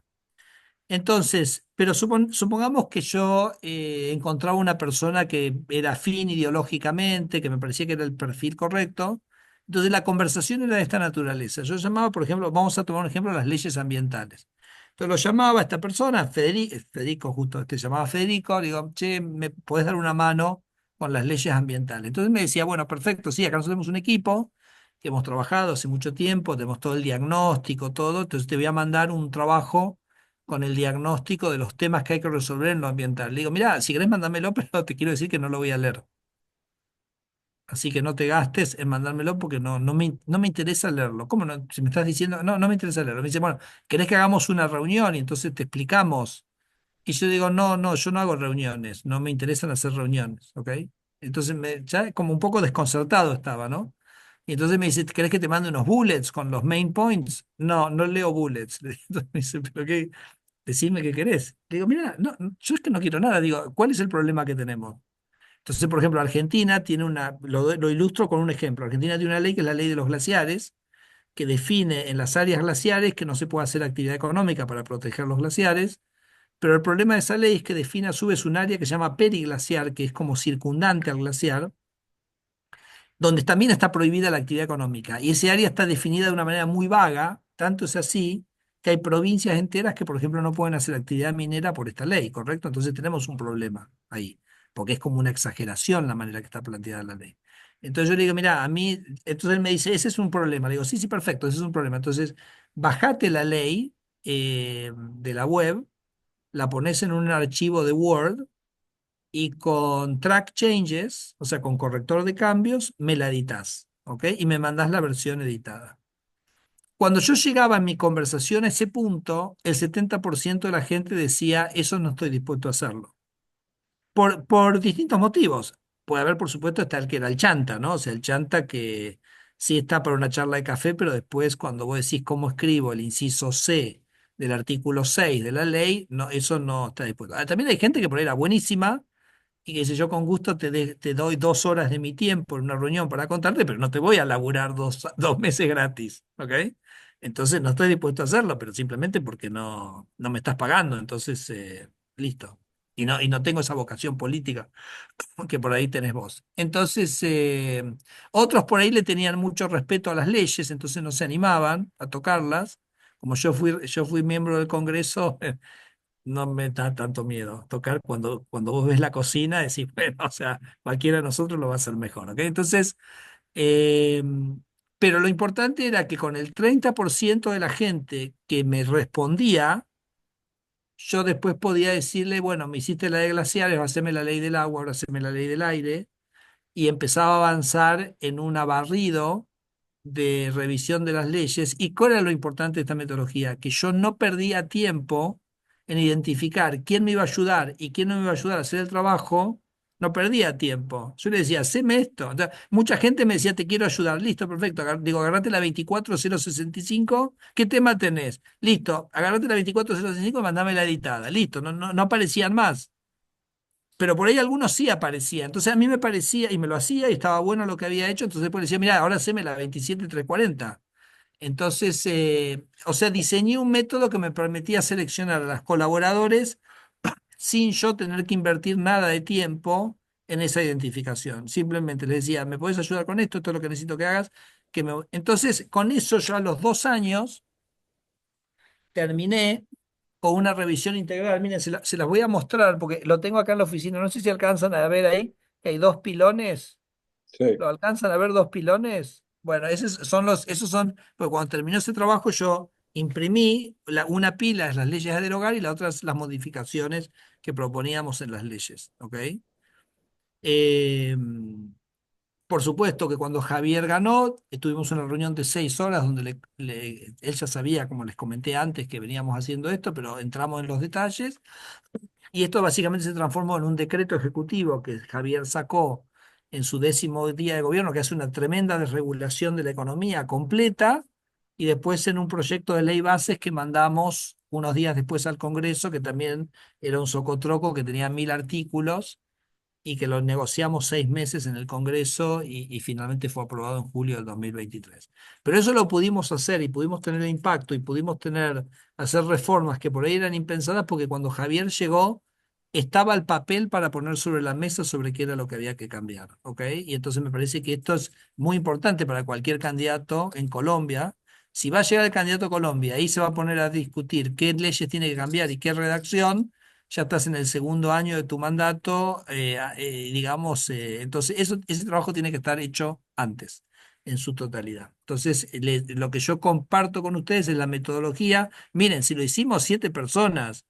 Entonces, pero supongamos que yo encontraba una persona que era afín ideológicamente, que me parecía que era el perfil correcto. Entonces la conversación era de esta naturaleza. Yo llamaba, por ejemplo, vamos a tomar un ejemplo, las leyes ambientales. Entonces lo llamaba a esta persona, Federico, justo este se llamaba Federico, le digo, che, ¿me podés dar una mano con las leyes ambientales? Entonces me decía, bueno, perfecto, sí, acá nosotros tenemos un equipo que hemos trabajado hace mucho tiempo, tenemos todo el diagnóstico, todo, entonces te voy a mandar un trabajo con el diagnóstico de los temas que hay que resolver en lo ambiental. Le digo, mira, si querés mándamelo, pero te quiero decir que no lo voy a leer. Así que no te gastes en mandármelo porque no me interesa leerlo. ¿Cómo no? Si me estás diciendo, no me interesa leerlo. Me dice, bueno, ¿querés que hagamos una reunión? Y entonces te explicamos. Y yo digo, no, yo no hago reuniones, no me interesan hacer reuniones, ¿ok? Entonces ya como un poco desconcertado estaba, ¿no? Y entonces me dice, ¿querés que te mande unos bullets con los main points? No leo bullets. Entonces me dice, ¿pero qué? Decime qué querés. Le digo, mira, yo es que no quiero nada. Digo, ¿cuál es el problema que tenemos? Entonces, por ejemplo, Argentina tiene lo ilustro con un ejemplo. Argentina tiene una ley que es la ley de los glaciares, que define en las áreas glaciares que no se puede hacer actividad económica para proteger los glaciares, pero el problema de esa ley es que define a su vez un área que se llama periglaciar, que es como circundante al glaciar, donde también está prohibida la actividad económica. Y ese área está definida de una manera muy vaga, tanto es así que hay provincias enteras que, por ejemplo, no pueden hacer actividad minera por esta ley, ¿correcto? Entonces tenemos un problema ahí, porque es como una exageración la manera que está planteada la ley. Entonces yo le digo, mira, a mí, entonces él me dice, ese es un problema. Le digo, sí, perfecto, ese es un problema. Entonces, bajate la ley de la web, la pones en un archivo de Word y con track changes, o sea, con corrector de cambios, me la editas, ¿ok? Y me mandas la versión editada. Cuando yo llegaba en mi conversación a ese punto, el 70% de la gente decía, eso no estoy dispuesto a hacerlo. Por distintos motivos. Puede haber, por supuesto, está el que era el chanta, ¿no? O sea, el chanta que sí está para una charla de café, pero después cuando vos decís cómo escribo el inciso C del artículo 6 de la ley, no, eso no está dispuesto. También hay gente que por ahí era buenísima y que si yo con gusto te doy 2 horas de mi tiempo en una reunión para contarte, pero no te voy a laburar 2 meses gratis, ¿ok? Entonces no estoy dispuesto a hacerlo, pero simplemente porque no me estás pagando, entonces listo. Y no tengo esa vocación política que por ahí tenés vos. Entonces, otros por ahí le tenían mucho respeto a las leyes, entonces no se animaban a tocarlas. Como yo fui miembro del Congreso, no me da tanto miedo tocar cuando vos ves la cocina, decís, bueno, o sea, cualquiera de nosotros lo va a hacer mejor, ¿ok? Entonces, eh, pero lo importante era que con el 30% de la gente que me respondía, yo después podía decirle, bueno, me hiciste la de glaciares, ahora haceme la ley del agua, ahora haceme la ley del aire, y empezaba a avanzar en un barrido de revisión de las leyes. ¿Y cuál era lo importante de esta metodología? Que yo no perdía tiempo en identificar quién me iba a ayudar y quién no me iba a ayudar a hacer el trabajo. No perdía tiempo. Yo le decía, haceme esto. Entonces, mucha gente me decía, te quiero ayudar. Listo, perfecto. Digo, agarrate la 24065. ¿Qué tema tenés? Listo, agarrate la 24065 y mandame la editada. Listo, no aparecían más. Pero por ahí algunos sí aparecían. Entonces a mí me parecía, y me lo hacía, y estaba bueno lo que había hecho, entonces después le decía, mira, ahora haceme la 27340. Entonces, o sea, diseñé un método que me permitía seleccionar a los colaboradores sin yo tener que invertir nada de tiempo en esa identificación. Simplemente les decía, ¿me puedes ayudar con esto? Esto es lo que necesito que hagas. Entonces, con eso yo a los 2 años terminé con una revisión integral. Miren, se las voy a mostrar porque lo tengo acá en la oficina. No sé si alcanzan a ver ahí que hay 2 pilones. Sí. ¿Lo alcanzan a ver 2 pilones? Bueno, esos son, pues cuando terminó ese trabajo yo imprimí una pila es las leyes a derogar y la otra es las modificaciones que proponíamos en las leyes, ¿ok? Eh, por supuesto que cuando Javier ganó, tuvimos una reunión de 6 horas donde él ya sabía, como les comenté antes, que veníamos haciendo esto, pero entramos en los detalles. Y esto básicamente se transformó en un decreto ejecutivo que Javier sacó en su 10.º día de gobierno, que hace una tremenda desregulación de la economía completa, y después en un proyecto de ley bases que mandamos unos días después al Congreso, que también era un socotroco que tenía 1.000 artículos y que lo negociamos 6 meses en el Congreso y finalmente fue aprobado en julio del 2023. Pero eso lo pudimos hacer y pudimos tener impacto y pudimos hacer reformas que por ahí eran impensadas porque cuando Javier llegó estaba el papel para poner sobre la mesa sobre qué era lo que había que cambiar, ¿ok? Y entonces me parece que esto es muy importante para cualquier candidato en Colombia. Si va a llegar el candidato a Colombia y se va a poner a discutir qué leyes tiene que cambiar y qué redacción, ya estás en el segundo año de tu mandato, digamos, entonces ese trabajo tiene que estar hecho antes. en su totalidad. Entonces, lo que yo comparto con ustedes es la metodología. Miren, si lo hicimos 7 personas,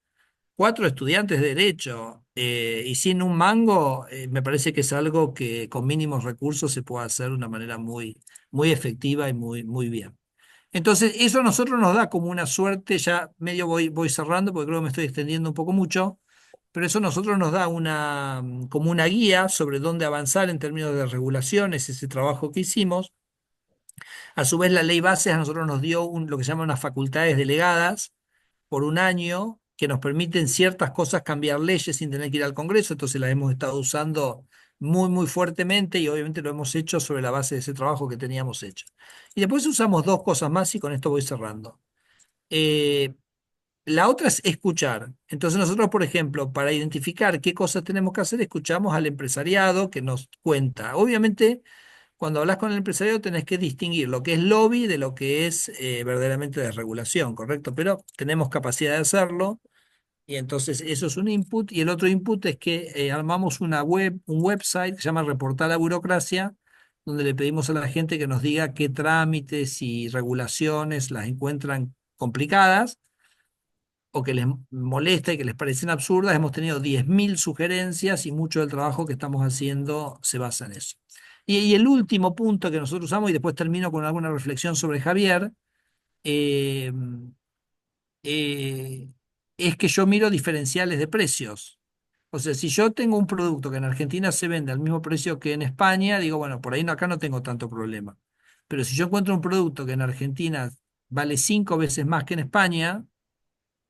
4 estudiantes de derecho y sin un mango, me parece que es algo que con mínimos recursos se puede hacer de una manera muy, muy efectiva y muy, muy bien. Entonces, eso a nosotros nos da como una suerte, ya medio voy cerrando porque creo que me estoy extendiendo un poco mucho, pero eso a nosotros nos da como una guía sobre dónde avanzar en términos de regulaciones, ese trabajo que hicimos. A su vez, la ley base a nosotros nos dio lo que se llama unas facultades delegadas por un año que nos permiten ciertas cosas cambiar leyes sin tener que ir al Congreso, entonces las hemos estado usando muy, muy fuertemente y obviamente lo hemos hecho sobre la base de ese trabajo que teníamos hecho. Y después usamos 2 cosas más y con esto voy cerrando. Eh, la otra es escuchar. Entonces nosotros, por ejemplo, para identificar qué cosas tenemos que hacer, escuchamos al empresariado que nos cuenta. Obviamente, cuando hablas con el empresariado tenés que distinguir lo que es lobby de lo que es verdaderamente desregulación, ¿correcto? Pero tenemos capacidad de hacerlo y entonces eso es un input. Y el otro input es que armamos un website que se llama Reportar a Burocracia, donde le pedimos a la gente que nos diga qué trámites y regulaciones las encuentran complicadas o que les molesta y que les parecen absurdas. Hemos tenido 10.000 sugerencias y mucho del trabajo que estamos haciendo se basa en eso. Y el último punto que nosotros usamos, y después termino con alguna reflexión sobre Javier, eh, eh, es que yo miro diferenciales de precios. O sea, si yo tengo un producto que en Argentina se vende al mismo precio que en España, digo, bueno, por ahí acá no tengo tanto problema. Pero si yo encuentro un producto que en Argentina vale 5 veces más que en España,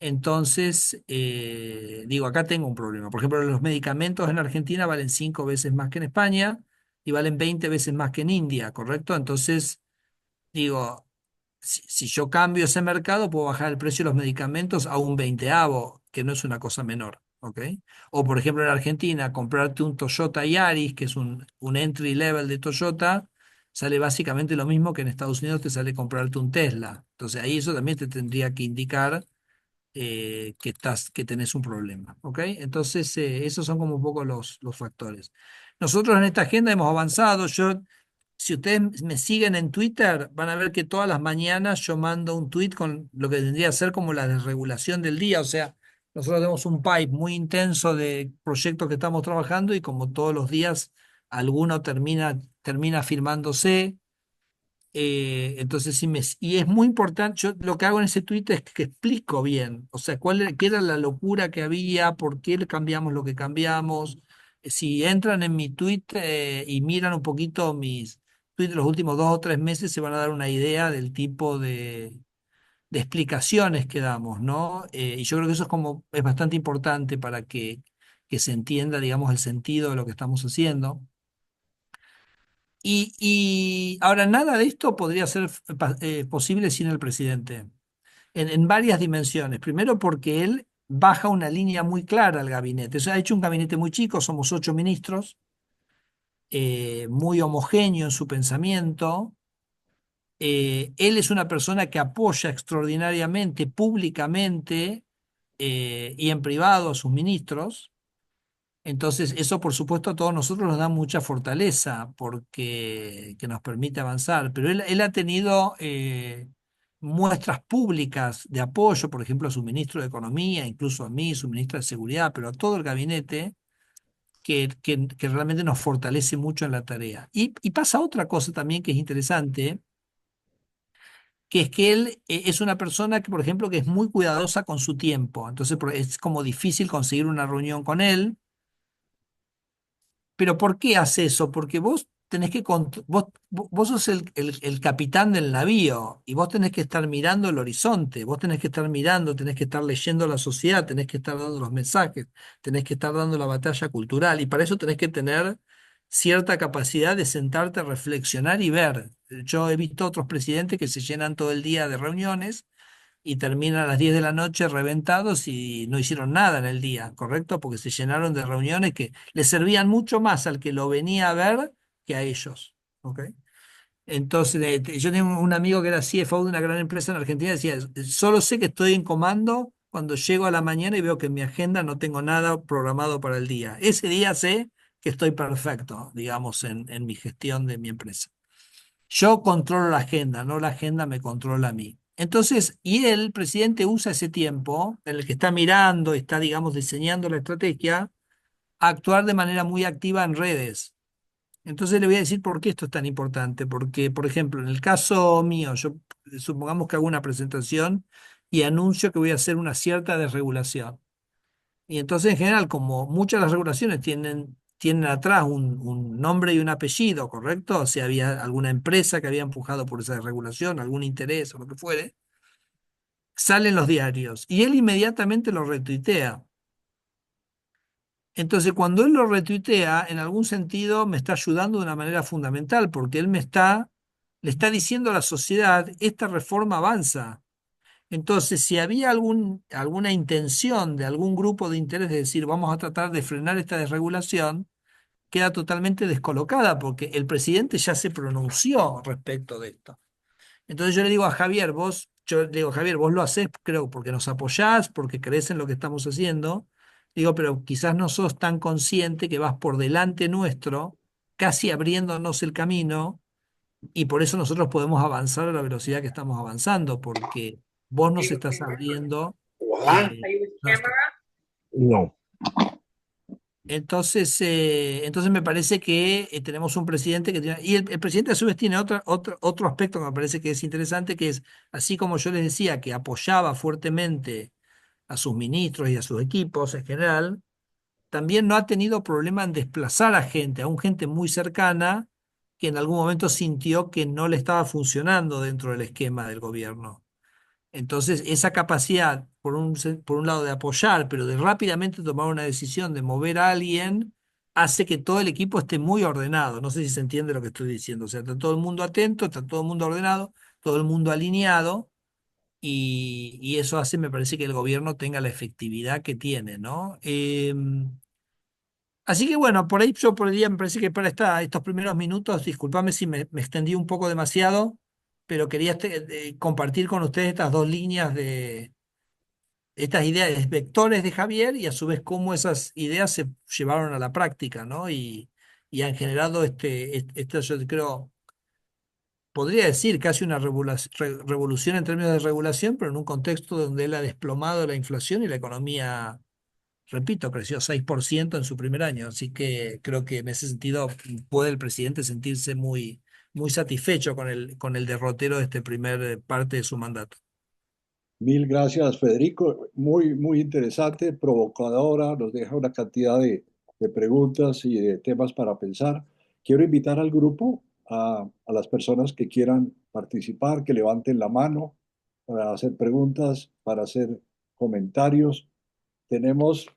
entonces, digo, acá tengo un problema. Por ejemplo, los medicamentos en Argentina valen 5 veces más que en España y valen 20 veces más que en India, ¿correcto? Entonces, digo, si yo cambio ese mercado, puedo bajar el precio de los medicamentos a un veinteavo, que no es una cosa menor, ¿ok? O, por ejemplo, en Argentina, comprarte un Toyota Yaris, que es un entry level de Toyota, sale básicamente lo mismo que en Estados Unidos te sale comprarte un Tesla. Entonces, ahí eso también te tendría que indicar que tenés un problema, ¿ok? Entonces, esos son como un poco los factores. Nosotros en esta agenda hemos avanzado. Si ustedes me siguen en Twitter, van a ver que todas las mañanas yo mando un tweet con lo que tendría que ser como la desregulación del día. O sea, nosotros tenemos un pipe muy intenso de proyectos que estamos trabajando y como todos los días, alguno termina firmándose. Entonces, y es muy importante, yo lo que hago en ese tweet es que explico bien, o sea, qué era la locura que había, por qué le cambiamos lo que cambiamos. Si entran en mi tweet y miran un poquito mis tweets de los últimos 2 o 3 meses, se van a dar una idea del tipo de explicaciones que damos, ¿no? Y yo creo que eso es bastante importante para que se entienda, digamos, el sentido de lo que estamos haciendo. Y ahora, nada de esto podría ser posible sin el presidente, en varias dimensiones. Primero, porque él baja una línea muy clara al gabinete. O sea, ha hecho un gabinete muy chico, somos 8 ministros, muy homogéneo en su pensamiento. Él es una persona que apoya extraordinariamente, públicamente y en privado a sus ministros. Entonces, eso por supuesto a todos nosotros nos da mucha fortaleza porque que nos permite avanzar. Pero él ha tenido muestras públicas de apoyo, por ejemplo, a su ministro de Economía, incluso a mí, su ministro de Seguridad, pero a todo el gabinete, que realmente nos fortalece mucho en la tarea. Y pasa otra cosa también que es interesante, que es que él es una persona que, por ejemplo, que es muy cuidadosa con su tiempo. Entonces, es como difícil conseguir una reunión con él. Pero ¿por qué hace eso? Porque vos tenés que vos sos el capitán del navío y vos tenés que estar mirando el horizonte, vos tenés que estar mirando, tenés que estar leyendo la sociedad, tenés que estar dando los mensajes, tenés que estar dando la batalla cultural y para eso tenés que tener cierta capacidad de sentarte a reflexionar y ver. Yo he visto otros presidentes que se llenan todo el día de reuniones y terminan a las 10 de la noche reventados y no hicieron nada en el día, ¿correcto? Porque se llenaron de reuniones que les servían mucho más al que lo venía a ver que a ellos, ¿ok? Entonces, yo tenía un amigo que era CFO de una gran empresa en Argentina, decía, solo sé que estoy en comando cuando llego a la mañana y veo que en mi agenda no tengo nada programado para el día. Ese día sé que estoy perfecto, digamos, en mi gestión de mi empresa. Yo controlo la agenda, no la agenda me controla a mí. Entonces, y el presidente usa ese tiempo en el que está mirando, está, digamos, diseñando la estrategia, a actuar de manera muy activa en redes. Entonces le voy a decir por qué esto es tan importante. Porque, por ejemplo, en el caso mío, yo supongamos que hago una presentación y anuncio que voy a hacer una cierta desregulación. Y entonces, en general, como muchas de las regulaciones tienen atrás un nombre y un apellido, ¿correcto? O sea, había alguna empresa que había empujado por esa regulación, algún interés o lo que fuere, salen los diarios y él inmediatamente lo retuitea. Entonces, cuando él lo retuitea, en algún sentido me está ayudando de una manera fundamental, porque le está diciendo a la sociedad, esta reforma avanza. Entonces, si había alguna intención de algún grupo de interés de decir, vamos a tratar de frenar esta desregulación, queda totalmente descolocada, porque el presidente ya se pronunció respecto de esto. Entonces yo le digo a Javier, yo le digo, Javier, vos lo hacés, creo, porque nos apoyás, porque crees en lo que estamos haciendo. Digo, pero quizás no sos tan consciente que vas por delante nuestro, casi abriéndonos el camino, y por eso nosotros podemos avanzar a la velocidad que estamos avanzando, porque vos nos estás abriendo. Nuestro. No. Entonces me parece que tenemos un presidente que tiene, y el presidente a su vez tiene otro aspecto que me parece que es interesante, que es, así como yo les decía, que apoyaba fuertemente a sus ministros y a sus equipos en general, también no ha tenido problema en desplazar a gente, a un gente muy cercana, que en algún momento sintió que no le estaba funcionando dentro del esquema del gobierno. Entonces, esa capacidad, por un lado, de apoyar, pero de rápidamente tomar una decisión de mover a alguien, hace que todo el equipo esté muy ordenado. No sé si se entiende lo que estoy diciendo. O sea, está todo el mundo atento, está todo el mundo ordenado, todo el mundo alineado, y eso hace, me parece, que el gobierno tenga la efectividad que tiene, ¿no? Así que bueno, por ahí yo podría, me parece que para estos primeros minutos, discúlpame si me extendí un poco demasiado, pero quería compartir con ustedes estas dos líneas estas ideas, vectores de Javier y a su vez cómo esas ideas se llevaron a la práctica, ¿no? Y han generado yo creo, podría decir casi una revolución en términos de regulación, pero en un contexto donde él ha desplomado la inflación y la economía, repito, creció 6% en su primer año. Así que creo que en ese sentido puede el presidente sentirse muy satisfecho con el derrotero de este primer parte de su mandato. Mil gracias, Federico. Muy, muy interesante, provocadora, nos deja una cantidad de preguntas y de temas para pensar. Quiero invitar al grupo, a las personas que quieran participar, que levanten la mano para hacer preguntas, para hacer comentarios. Tenemos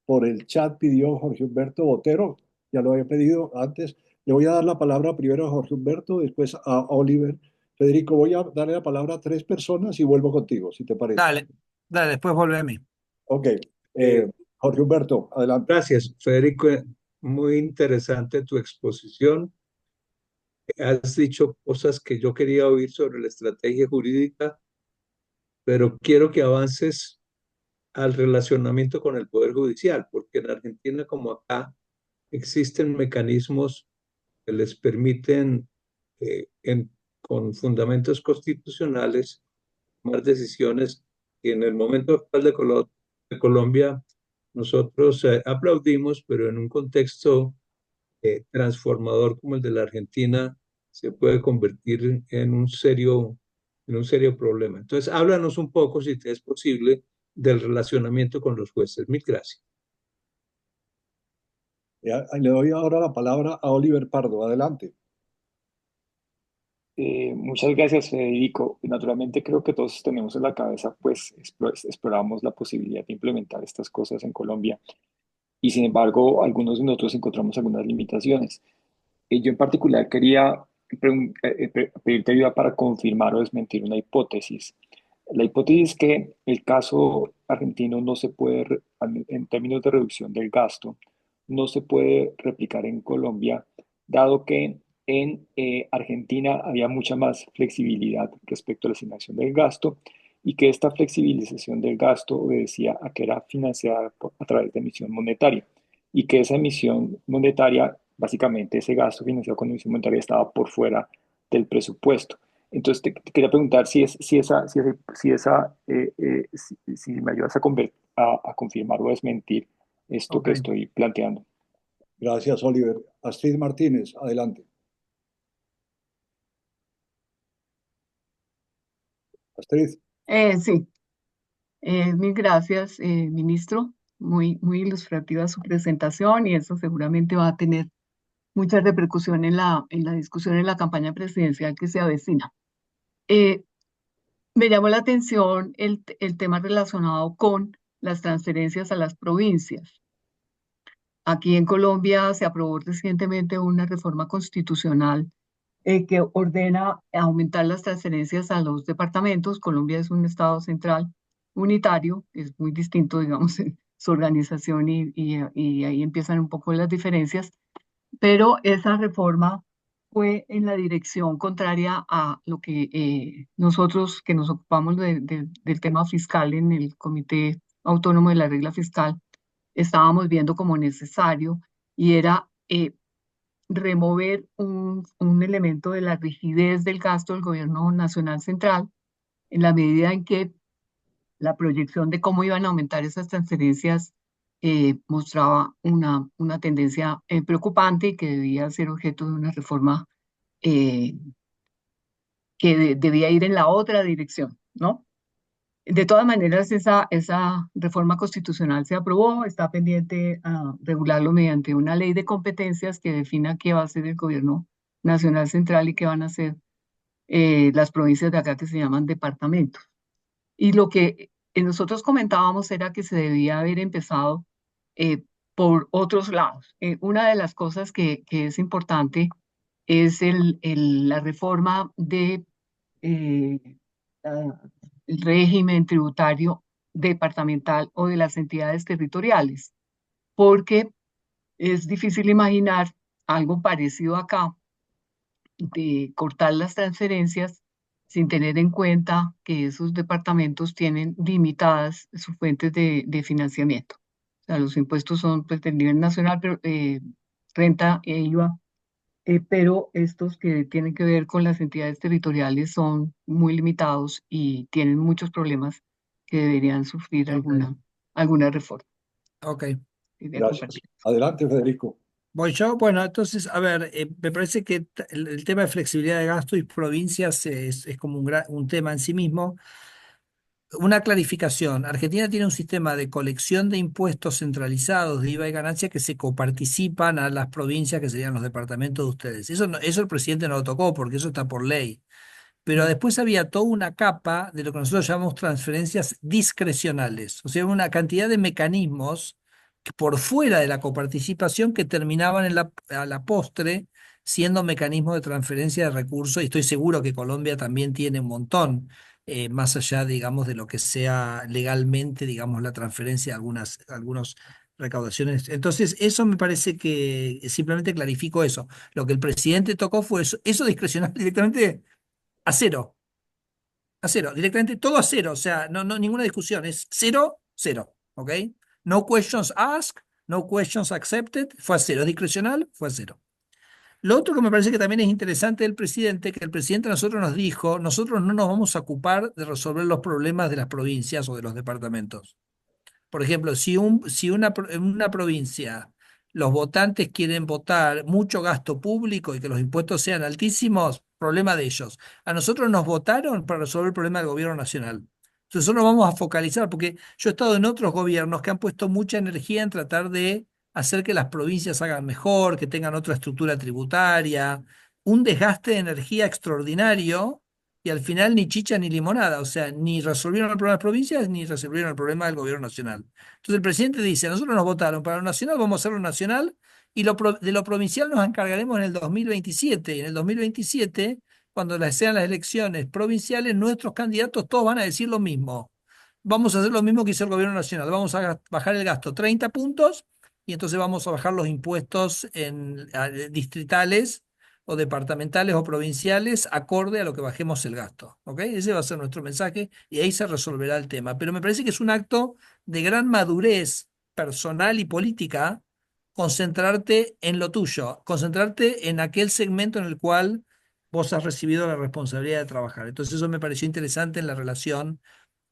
por el chat, pidió Jorge Humberto Botero, ya lo había pedido antes. Le voy a dar la palabra primero a Jorge Humberto, después a Oliver. Federico, voy a darle la palabra a tres personas y vuelvo contigo, si te parece. Dale, dale, después vuelve a mí. Ok. Eh, Jorge Humberto, adelante. Gracias, Federico. Muy interesante tu exposición. Has dicho cosas que yo quería oír sobre la estrategia jurídica, pero quiero que avances al relacionamiento con el Poder Judicial, porque en Argentina como acá existen mecanismos que les permiten, con fundamentos constitucionales, tomar decisiones que en el momento actual de Colombia nosotros aplaudimos, pero en un contexto transformador como el de la Argentina se puede convertir en un serio problema. Entonces, háblanos un poco, si te es posible, del relacionamiento con los jueces. Mil gracias. Le doy ahora la palabra a Oliver Pardo, adelante. Muchas gracias, Federico. Naturalmente creo que todos tenemos en la cabeza, pues exploramos la posibilidad de implementar estas cosas en Colombia y sin embargo algunos de nosotros encontramos algunas limitaciones. Yo en particular quería pedirte ayuda para confirmar o desmentir una hipótesis. La hipótesis es que el caso argentino no se puede, en términos de reducción del gasto, no se puede replicar en Colombia, dado que en Argentina había mucha más flexibilidad respecto a la asignación del gasto y que esta flexibilización del gasto obedecía a que era financiada a través de emisión monetaria y que esa emisión monetaria, básicamente ese gasto financiado con emisión monetaria estaba por fuera del presupuesto. Entonces, te quería preguntar si me ayudas a confirmar o desmentir esto Ok. que estoy planteando. Gracias, Oliver. Astrid Martínez, adelante. Astrid, Sí, mil gracias, ministro. Muy ilustrativa su presentación y eso seguramente va a tener mucha repercusión en la discusión en la campaña presidencial que se avecina. Eh, Me llamó la atención el tema relacionado con las transferencias a las provincias. Aquí en Colombia se aprobó recientemente una reforma constitucional que ordena aumentar las transferencias a los departamentos. Colombia es un estado central unitario, es muy distinto, digamos, en su organización y ahí empiezan un poco las diferencias, pero esa reforma fue en la dirección contraria a lo que nosotros que nos ocupamos del tema fiscal en el Comité Autónomo de la Regla Fiscal estábamos viendo como necesario y era remover un elemento de la rigidez del gasto del gobierno nacional central en la medida en que la proyección de cómo iban a aumentar esas transferencias mostraba una tendencia preocupante y que debía ser objeto de una reforma eh, que debía ir en la otra dirección, ¿no? De todas maneras, esa reforma constitucional se aprobó, está pendiente a regularlo mediante una ley de competencias que defina qué va a hacer el gobierno nacional central y qué van a hacer las provincias de acá que se llaman departamentos. Y lo que nosotros comentábamos era que se debía haber empezado eh, por otros lados. Una de las cosas que es importante es la reforma de eh, la- el régimen tributario departamental o de las entidades territoriales, porque es difícil imaginar algo parecido acá, de cortar las transferencias sin tener en cuenta que esos departamentos tienen limitadas sus fuentes de financiamiento. O sea, los impuestos son pues, del nivel nacional, pero, renta e IVA, pero estos que tienen que ver con las entidades territoriales son muy limitados y tienen muchos problemas que deberían sufrir Ok. alguna reforma. Ok. Quería gracias. compartir. Adelante, Federico. Voy yo. Bueno, entonces, a ver, me parece que el tema de flexibilidad de gasto y provincias es como un tema en sí mismo. Una clarificación. Argentina tiene un sistema de colección de impuestos centralizados de IVA y ganancia que se coparticipan a las provincias que serían los departamentos de ustedes. Eso, eso el presidente no lo tocó porque eso está por ley. Pero después había toda una capa de lo que nosotros llamamos transferencias discrecionales, o sea, una cantidad de mecanismos que por fuera de la coparticipación que terminaban a la postre siendo mecanismos de transferencia de recursos, y estoy seguro que Colombia también tiene un montón, más allá, digamos, de lo que sea legalmente, digamos, la transferencia de algunas recaudaciones. Entonces, eso me parece que simplemente clarifico eso. Lo que el presidente tocó fue eso discrecional directamente a cero, a cero, directamente todo a cero, o sea, no ninguna discusión, es cero, cero, ¿ok? No questions asked, no questions accepted, fue a cero, discrecional, fue a cero. Lo otro que me parece que también es interesante del presidente, que el presidente a nosotros nos dijo, nosotros no nos vamos a ocupar de resolver los problemas de las provincias o de los departamentos. Por ejemplo, en una provincia los votantes quieren votar mucho gasto público y que los impuestos sean altísimos, problema de ellos. A nosotros nos votaron para resolver el problema del gobierno nacional. Entonces, nosotros nos vamos a focalizar, porque yo he estado en otros gobiernos que han puesto mucha energía en tratar de hacer que las provincias hagan mejor, que tengan otra estructura tributaria, un desgaste de energía extraordinario y al final ni chicha ni limonada, o sea, ni resolvieron el problema de las provincias ni resolvieron el problema del gobierno nacional. Entonces el presidente dice, nosotros nos votaron para lo nacional, vamos a hacer lo nacional y de lo provincial nos encargaremos en el 2027. Y en el 2027, cuando sean las elecciones provinciales, nuestros candidatos todos van a decir lo mismo. Vamos a hacer lo mismo que hizo el gobierno nacional, vamos a bajar el gasto 30 puntos y entonces vamos a bajar los impuestos distritales o departamentales o provinciales acorde a lo que bajemos el gasto. ¿Ok? Ese va a ser nuestro mensaje y ahí se resolverá el tema. Pero me parece que es un acto de gran madurez personal y política concentrarte en lo tuyo, concentrarte en aquel segmento en el cual vos has recibido la responsabilidad de trabajar. Entonces eso me pareció interesante en la relación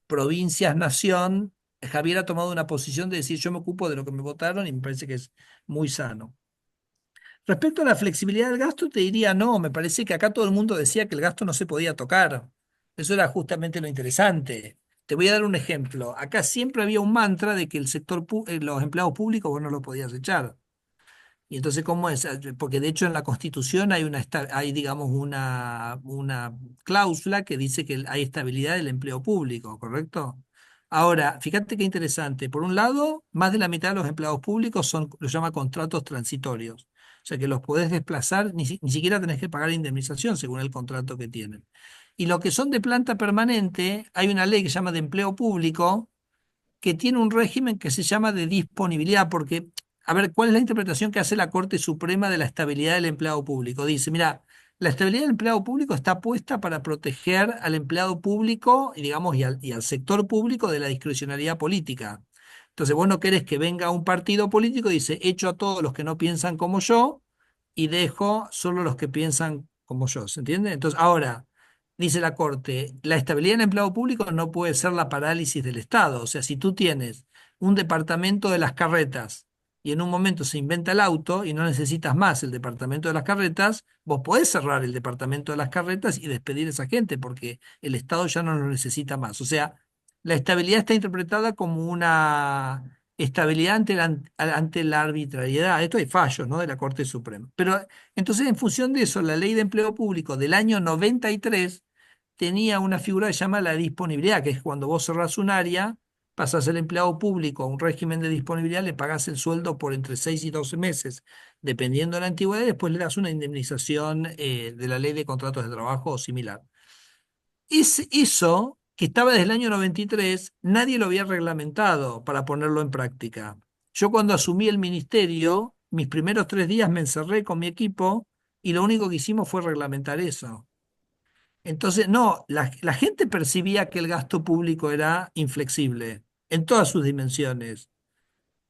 provincias-nación. Javier ha tomado una posición de decir yo me ocupo de lo que me votaron y me parece que es muy sano. Respecto a la flexibilidad del gasto, te diría no, me parece que acá todo el mundo decía que el gasto no se podía tocar. Eso era justamente lo interesante. Te voy a dar un ejemplo. Acá siempre había un mantra de que el los empleados públicos vos no los podías echar. Y entonces, ¿cómo es? Porque de hecho en la Constitución hay, digamos, una cláusula que dice que hay estabilidad del empleo público, ¿correcto? Ahora, fíjate qué interesante. Por un lado, más de la mitad de los empleados públicos lo llama contratos transitorios. O sea que los podés desplazar, ni siquiera tenés que pagar indemnización según el contrato que tienen. Y lo que son de planta permanente, hay una ley que se llama de empleo público que tiene un régimen que se llama de disponibilidad, porque, a ver, ¿cuál es la interpretación que hace la Corte Suprema de la estabilidad del empleado público? Dice, mira, la estabilidad del empleado público está puesta para proteger al empleado público y, digamos, y al sector público de la discrecionalidad política. Entonces, vos no querés que venga un partido político y dice, echo a todos los que no piensan como yo y dejo solo los que piensan como yo, ¿se entiende? Entonces, ahora, dice la Corte, la estabilidad del empleado público no puede ser la parálisis del Estado. O sea, si tú tienes un departamento de las carretas y en un momento se inventa el auto y no necesitas más el departamento de las carretas, vos podés cerrar el departamento de las carretas y despedir a esa gente porque el Estado ya no lo necesita más. O sea, la estabilidad está interpretada como una estabilidad ante la arbitrariedad. Esto hay fallos, ¿no?, de la Corte Suprema. Pero entonces, en función de eso, la Ley de Empleo Público del año 93 tenía una figura que se llama la disponibilidad, que es cuando vos cerrás un área, pasás el empleado público a un régimen de disponibilidad, le pagás el sueldo por entre 6 y 12 meses, dependiendo de la antigüedad, y después le das una indemnización de la Ley de Contratos de Trabajo o similar. Eso, que estaba desde el año 93, nadie lo había reglamentado para ponerlo en práctica. Yo cuando asumí el ministerio, mis primeros 3 días me encerré con mi equipo y lo único que hicimos fue reglamentar eso. Entonces, no, la gente percibía que el gasto público era inflexible en todas sus dimensiones.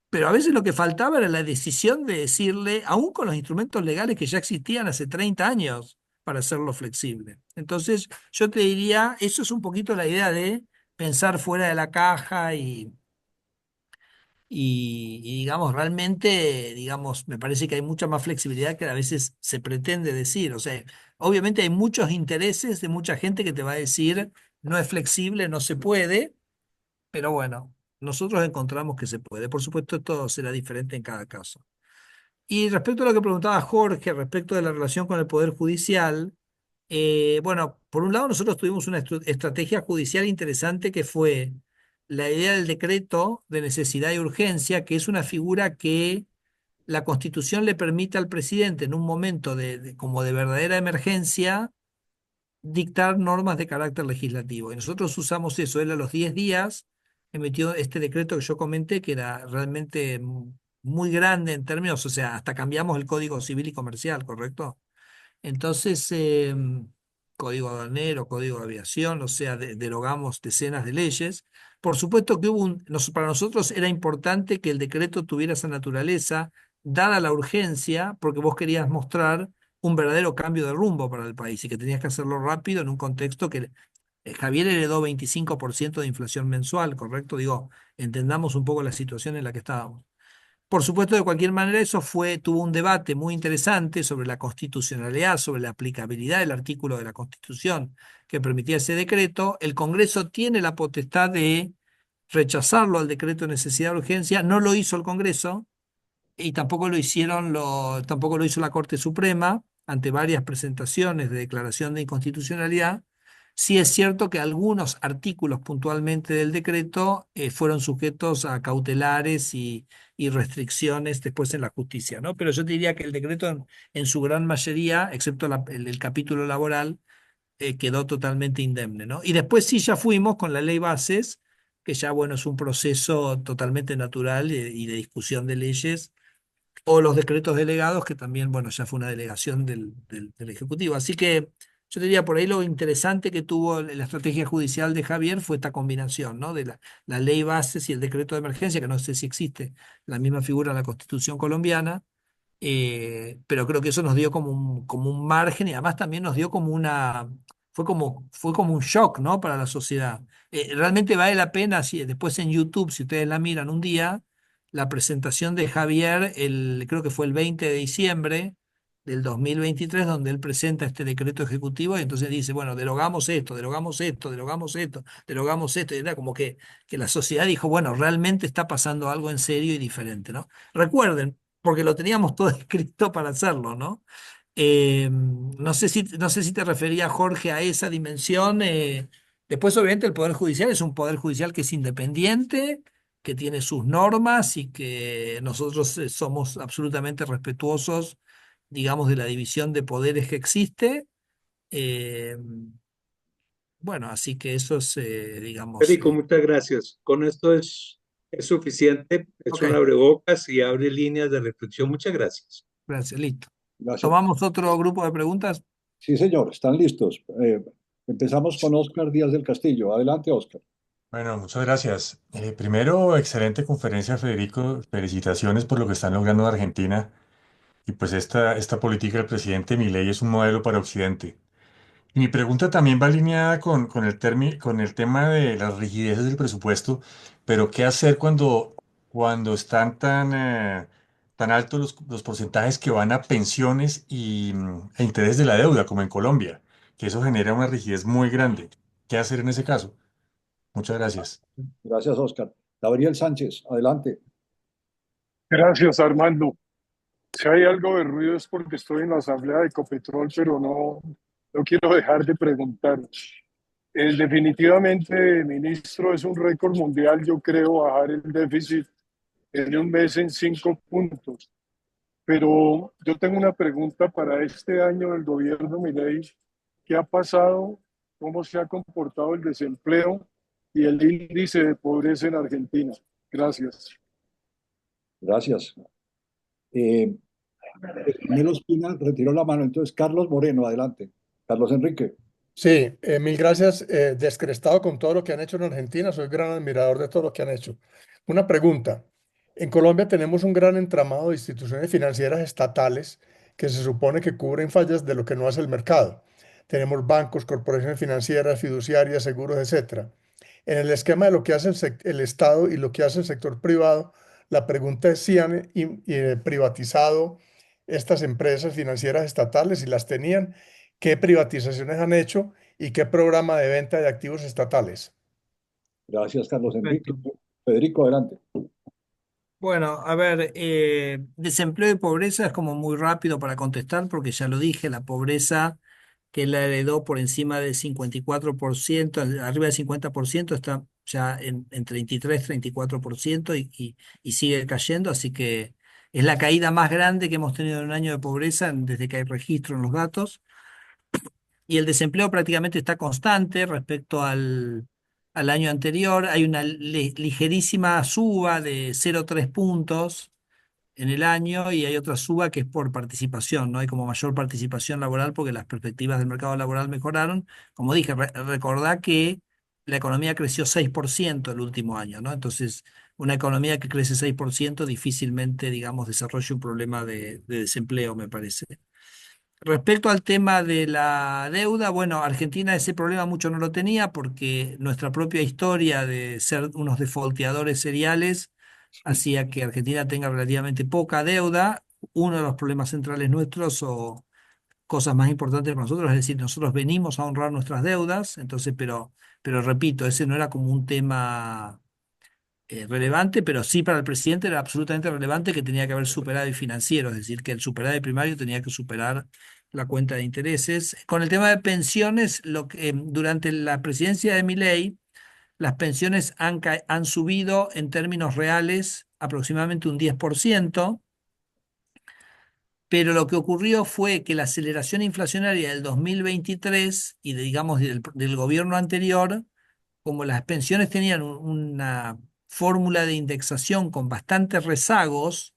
Pero a veces lo que faltaba era la decisión de decirle, aún con los instrumentos legales que ya existían hace 30 años, para hacerlo flexible. Entonces, yo te diría, eso es un poquito la idea de pensar fuera de la caja y, digamos, realmente, digamos, me parece que hay mucha más flexibilidad que a veces se pretende decir. O sea, obviamente hay muchos intereses de mucha gente que te va a decir, no es flexible, no se puede, pero bueno, nosotros encontramos que se puede. Por supuesto, esto será diferente en cada caso. Y respecto a lo que preguntaba Jorge, respecto de la relación con el Poder Judicial, bueno, por un lado nosotros tuvimos una estrategia judicial interesante que fue la idea del decreto de necesidad y urgencia, que es una figura que la Constitución le permite al presidente en un momento como de verdadera emergencia dictar normas de carácter legislativo. Y nosotros usamos eso. Él a los 10 días emitió este decreto que yo comenté, que era realmente muy grande en términos, o sea, hasta cambiamos el Código Civil y Comercial, ¿correcto? Entonces, código aduanero, código de aviación, o sea, derogamos decenas de leyes. Por supuesto que para nosotros era importante que el decreto tuviera esa naturaleza, dada la urgencia, porque vos querías mostrar un verdadero cambio de rumbo para el país y que tenías que hacerlo rápido en un contexto que Javier heredó 25% de inflación mensual, ¿correcto? Digo, entendamos un poco la situación en la que estábamos. Por supuesto, de cualquier manera, tuvo un debate muy interesante sobre la constitucionalidad, sobre la aplicabilidad del artículo de la Constitución que permitía ese decreto. El Congreso tiene la potestad de rechazarlo al decreto de necesidad de urgencia. No lo hizo el Congreso y tampoco lo hizo la Corte Suprema ante varias presentaciones de declaración de inconstitucionalidad. Sí es cierto que algunos artículos puntualmente del decreto fueron sujetos a cautelares y restricciones después en la justicia, ¿no? Pero yo te diría que el decreto en su gran mayoría, excepto el capítulo laboral, quedó totalmente indemne, ¿no? Y después sí ya fuimos con la ley bases, que ya, bueno, es un proceso totalmente natural y de discusión de leyes o los decretos delegados, que también, bueno, ya fue una delegación del Ejecutivo. Así que yo diría, por ahí lo interesante que tuvo la estrategia judicial de Javier fue esta combinación, ¿no? De la ley bases y el decreto de emergencia, que no sé si existe la misma figura en la Constitución colombiana, pero creo que eso nos dio como un margen y además también nos dio fue como un shock, ¿no? Para la sociedad. Realmente vale la pena, si, después en YouTube, si ustedes la miran un día, la presentación de Javier, creo que fue el 20 de diciembre del 2023 donde él presenta este decreto ejecutivo y entonces dice, bueno, derogamos esto, derogamos esto, derogamos esto, derogamos esto, y era como que la sociedad dijo, bueno, realmente está pasando algo en serio y diferente, ¿no? Recuerden, porque lo teníamos todo escrito para hacerlo, ¿no? No sé si te refería, Jorge, a esa dimensión. Después, obviamente, el Poder Judicial es un Poder Judicial que es independiente, que tiene sus normas y que nosotros somos absolutamente respetuosos, digamos, de la división de poderes que existe. Eh, bueno, así que eso es, digamos, Federico, muchas gracias. Con esto es suficiente, es ok, un abrebocas y abre líneas de reflexión. Muchas gracias. gracias, listo. Gracias. ¿Tomamos otro grupo de preguntas? Sí, señor, están listos. Empezamos con Óscar Díaz del Castillo. Adelante, Óscar. Bueno, muchas gracias. Primero, excelente conferencia, Federico. Felicitaciones por lo que están logrando en Argentina. Y pues esta política del presidente Milei es un modelo para Occidente. Y mi pregunta también va alineada con el tema de las rigideces del presupuesto, pero ¿qué hacer cuando están tan altos los porcentajes que van a pensiones e intereses de la deuda, como en Colombia? Que eso genera una rigidez muy grande. ¿Qué hacer en ese caso? Muchas gracias. Gracias, Óscar. Gabriel Sánchez, adelante. Gracias, Armando. Si hay algo de ruido es porque estoy en la asamblea de Ecopetrol, pero no quiero dejar de preguntar. Definitivamente, ministro, es un récord mundial, yo creo, bajar el déficit en un mes en 5 puntos. Pero yo tengo una pregunta para este año del gobierno Milei. ¿Qué ha pasado? ¿Cómo se ha comportado el desempleo y el índice de pobreza en Argentina? Gracias. Gracias. Eh, Daniel Ospina retiró la mano. Entonces, Carlos Moreno, adelante. Carlos Enrique. Sí, mil gracias. Descrestado con todo lo que han hecho en Argentina, soy gran admirador de todo lo que han hecho. Una pregunta. En Colombia tenemos un gran entramado de instituciones financieras estatales que se supone que cubren fallas de lo que no hace el mercado. Tenemos bancos, corporaciones financieras, fiduciarias, seguros, etcétera. En el esquema de lo que hace el Estado y lo que hace el sector privado, la pregunta es si han privatizado estas empresas financieras estatales, si las tenían, qué privatizaciones han hecho y qué programa de venta de activos estatales. Gracias, Carlos Enrique. Perfecto. Federico, adelante. Bueno, a ver, desempleo y pobreza es como muy rápido para contestar porque ya lo dije, la pobreza que él la heredó por encima del 54%, arriba del 50%, está ya en 33, 34% y sigue cayendo, así que es la caída más grande que hemos tenido en un año de pobreza desde que hay registro en los datos. Y el desempleo prácticamente está constante respecto al año anterior. Hay una ligerísima suba de 0,3 puntos en el año y hay otra suba que es por participación, ¿no? Hay como mayor participación laboral porque las perspectivas del mercado laboral mejoraron. Como dije, recordá que la economía creció 6% el último año, ¿no? Entonces, una economía que crece 6% difícilmente, digamos, desarrolla un problema de desempleo, me parece. Respecto al tema de la deuda, bueno, Argentina ese problema mucho no lo tenía porque nuestra propia historia de ser unos defaulteadores seriales hacía que Argentina tenga relativamente poca deuda. Uno de los problemas centrales nuestros o cosas más importantes para nosotros, es decir, nosotros venimos a honrar nuestras deudas, entonces, pero repito, ese no era como un tema relevante, pero sí para el presidente era absolutamente relevante que tenía que haber superávit financiero, es decir, que el superávit primario tenía que superar la cuenta de intereses. Con el tema de pensiones, durante la presidencia de Milei, las pensiones han subido en términos reales aproximadamente un 10%, pero lo que ocurrió fue que la aceleración inflacionaria del 2023 y digamos del gobierno anterior, como las pensiones tenían una fórmula de indexación con bastantes rezagos,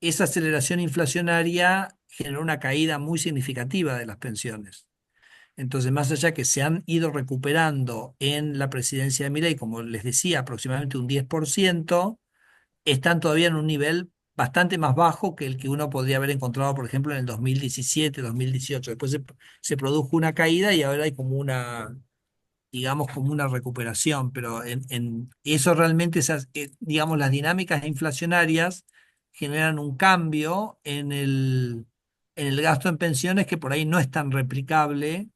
esa aceleración inflacionaria generó una caída muy significativa de las pensiones. Entonces, más allá que se han ido recuperando en la presidencia de Milei, como les decía, aproximadamente un 10%, están todavía en un nivel bastante más bajo que el que uno podría haber encontrado, por ejemplo, en el 2017, 2018. Después se produjo una caída y ahora hay como una, digamos, como una recuperación, pero en eso realmente, digamos, las dinámicas inflacionarias generan un cambio en el gasto en pensiones que por ahí no es tan replicable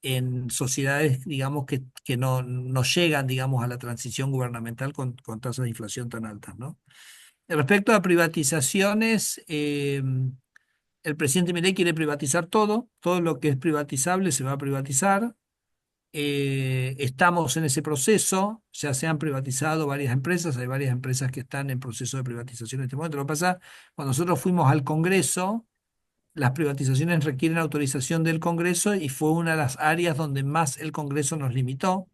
en sociedades, digamos, que no llegan, digamos, a la transición gubernamental con tasas de inflación tan altas, ¿no? Respecto a privatizaciones, el presidente Milei quiere privatizar todo lo que es privatizable se va a privatizar. Estamos en ese proceso, ya se han privatizado varias empresas, hay varias empresas que están en proceso de privatización en este momento. Lo que pasa, cuando nosotros fuimos al Congreso, las privatizaciones requieren autorización del Congreso y fue una de las áreas donde más el Congreso nos limitó.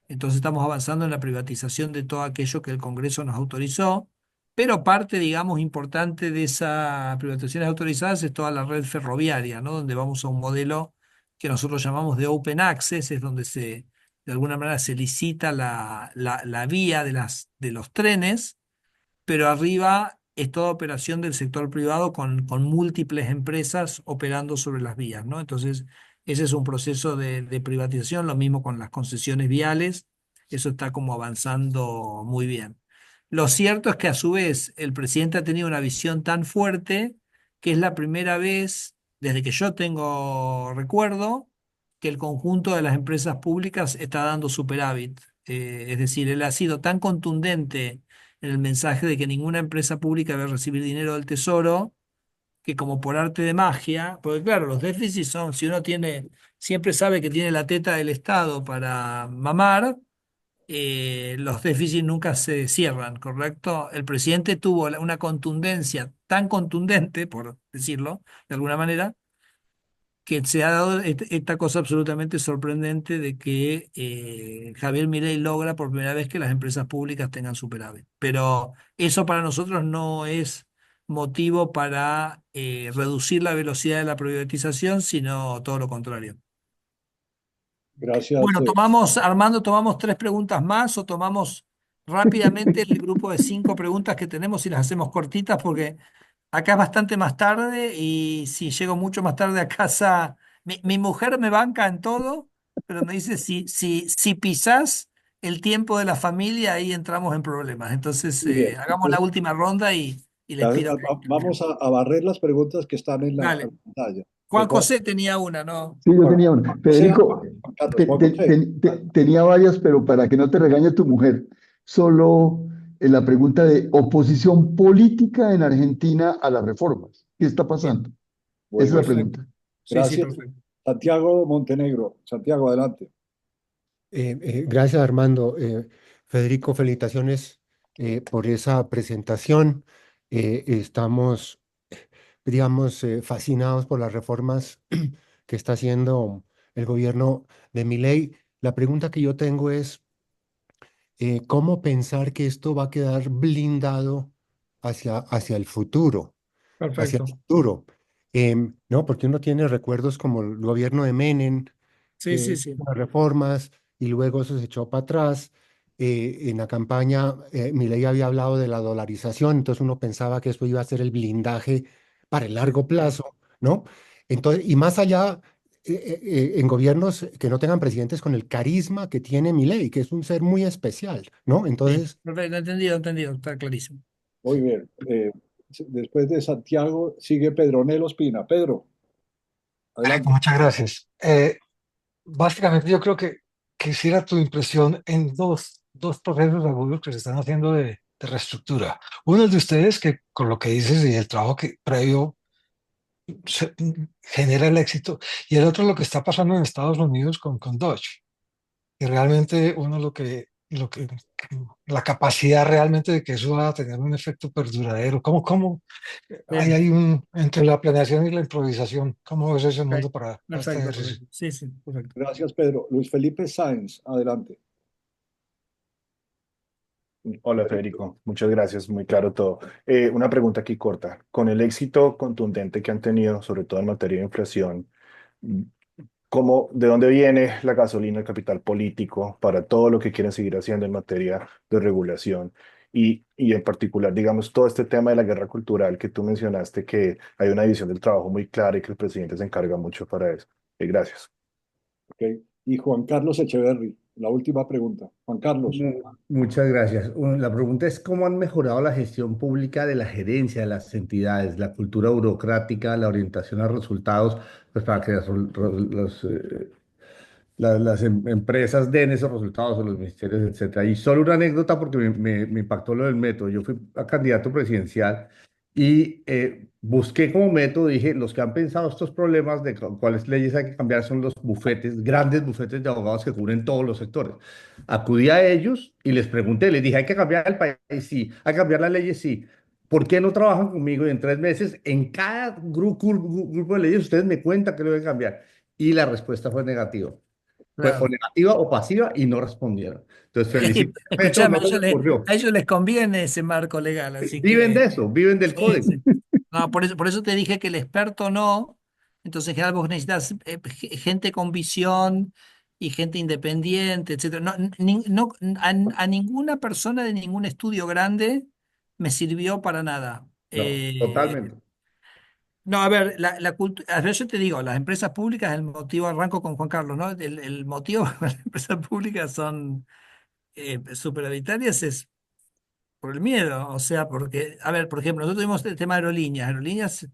Entonces estamos avanzando en la privatización de todo aquello que el Congreso nos autorizó, pero parte, digamos, importante de esas privatizaciones autorizadas es toda la red ferroviaria, ¿no? Donde vamos a un modelo que nosotros llamamos de open access, es donde de alguna manera se licita la vía de los trenes, pero arriba es toda operación del sector privado con múltiples empresas operando sobre las vías, ¿no? Entonces, ese es un proceso de privatización, lo mismo con las concesiones viales, eso está como avanzando muy bien. Lo cierto es que a su vez el presidente ha tenido una visión tan fuerte que es la primera vez desde que yo tengo recuerdo que el conjunto de las empresas públicas está dando superávit. Es decir, él ha sido tan contundente en el mensaje de que ninguna empresa pública debe recibir dinero del Tesoro, que como por arte de magia, porque claro, los déficits son, si uno siempre sabe que tiene la teta del Estado para mamar, los déficits nunca se cierran, ¿correcto? El presidente tuvo una contundencia tan contundente, por decirlo de alguna manera, que se ha dado esta cosa absolutamente sorprendente de que Javier Milei logra por primera vez que las empresas públicas tengan superávit. Pero eso para nosotros no es motivo para reducir la velocidad de la privatización, sino todo lo contrario. Gracias. Bueno, Armando, tomamos tres preguntas más o tomamos rápidamente el grupo de cinco preguntas que tenemos y las hacemos cortitas porque acá es bastante más tarde y si llego mucho más tarde a casa, mi mujer me banca en todo, pero me dice, si pisás el tiempo de la familia, ahí entramos en problemas. Entonces, Muy bien. hagamos la última ronda y les pido que... Vamos a barrer las preguntas que están en la Dale. pantalla. Juan José tenía una, ¿no? Sí, yo Juan tenía una. José, Federico, Juan Carlos, Juan José. tenía varias, pero para que no te regañe tu mujer, solo en la pregunta de oposición política en Argentina a las reformas. ¿Qué está Bien, pasando? Esa es la Buenísimo. pregunta. sí, sí, Gracias. perfecto. Santiago Montenegro. Santiago, adelante. Gracias, Armando. Federico, felicitaciones por esa presentación. Estamos, digamos, fascinados por las reformas que está haciendo el gobierno de Milei. La pregunta que yo tengo es, ¿cómo pensar que esto va a quedar blindado hacia el futuro? Hacia el Perfecto. futuro. ¿No? Porque uno tiene recuerdos como el gobierno de Menem, Sí, sí, sí. las reformas, y luego eso se echó para atrás. En la campaña, Milei había hablado de la dolarización, entonces uno pensaba que eso iba a ser el blindaje para el largo plazo, ¿no? Entonces, y más allá, en gobiernos que no tengan presidentes con el carisma que tiene Milei, que es un ser muy especial, ¿no? Sí, Entonces, perfecto, entendido, está clarísimo. Muy bien. Después de Santiago sigue Pedronel Ospina. Pedro, adelante. Muchas gracias. Básicamente yo creo que quisiera tu impresión en dos procesos agudos que se están haciendo de reestructura. Uno es de ustedes, que con lo que dices y el trabajo que previo se- genera el éxito, y el otro lo que está pasando en Estados Unidos con Dodge, y realmente uno la capacidad realmente de que eso va a tener un efecto perduradero. ¿Cómo Bien, hay entre la planeación y la improvisación? ¿Cómo ves ese ok. mundo para este Perfecto, ejercicio? perfecto. Sí, sí, perfecto. Gracias, Pedro. Luis Felipe Sáenz, adelante. Hola Federico, muchas gracias, muy claro todo. Una pregunta aquí corta. Con el éxito contundente que han tenido, sobre todo en materia de inflación, de dónde viene la gasolina, el capital político para todo lo que quieren seguir haciendo en materia de regulación? y en particular, digamos, todo este tema de la guerra cultural que tú mencionaste, que hay una división del trabajo muy clara y que el presidente se encarga mucho para eso. Gracias. ¿Ok? Y Juan Carlos Echeverry, la última pregunta. Juan Carlos. Muchas gracias. La pregunta es cómo han mejorado la gestión pública de la gerencia de las entidades, la cultura burocrática, la orientación a resultados, pues para que las empresas den esos resultados o los ministerios, etcétera. Y solo una anécdota porque me impactó lo del método. Yo fui a candidato presidencial y busqué como método, dije, los que han pensado estos problemas de cuáles leyes hay que cambiar son los bufetes, grandes bufetes de abogados que cubren todos los sectores. Acudí a ellos y les pregunté, les dije, ¿hay que cambiar el país? Sí. ¿Hay que cambiar las leyes? Sí. ¿Por qué no trabajan conmigo? Y en 3 meses, en cada grupo de leyes, ustedes me cuentan que lo deben cambiar. Y la respuesta fue negativa. Fue o Claro. negativa o pasiva y no respondieron. Entonces, felicito a Petro, Escúchame, no se le ocurrió. a ellos les conviene ese marco legal, así Viven de que eso, viven del sí, código. sí. No, por eso te dije que el experto no. Entonces, en general, vos necesitas gente con visión y gente independiente, etcétera. A ninguna persona de ningún estudio grande me sirvió para nada. No, totalmente. No, a ver, a ver, yo te digo, las empresas públicas, el motivo, arranco con Juan Carlos, ¿no? El motivo de las empresas públicas son superavitarias es por el miedo, o sea, porque, a ver, por ejemplo, nosotros tuvimos el tema de aerolíneas. Aerolíneas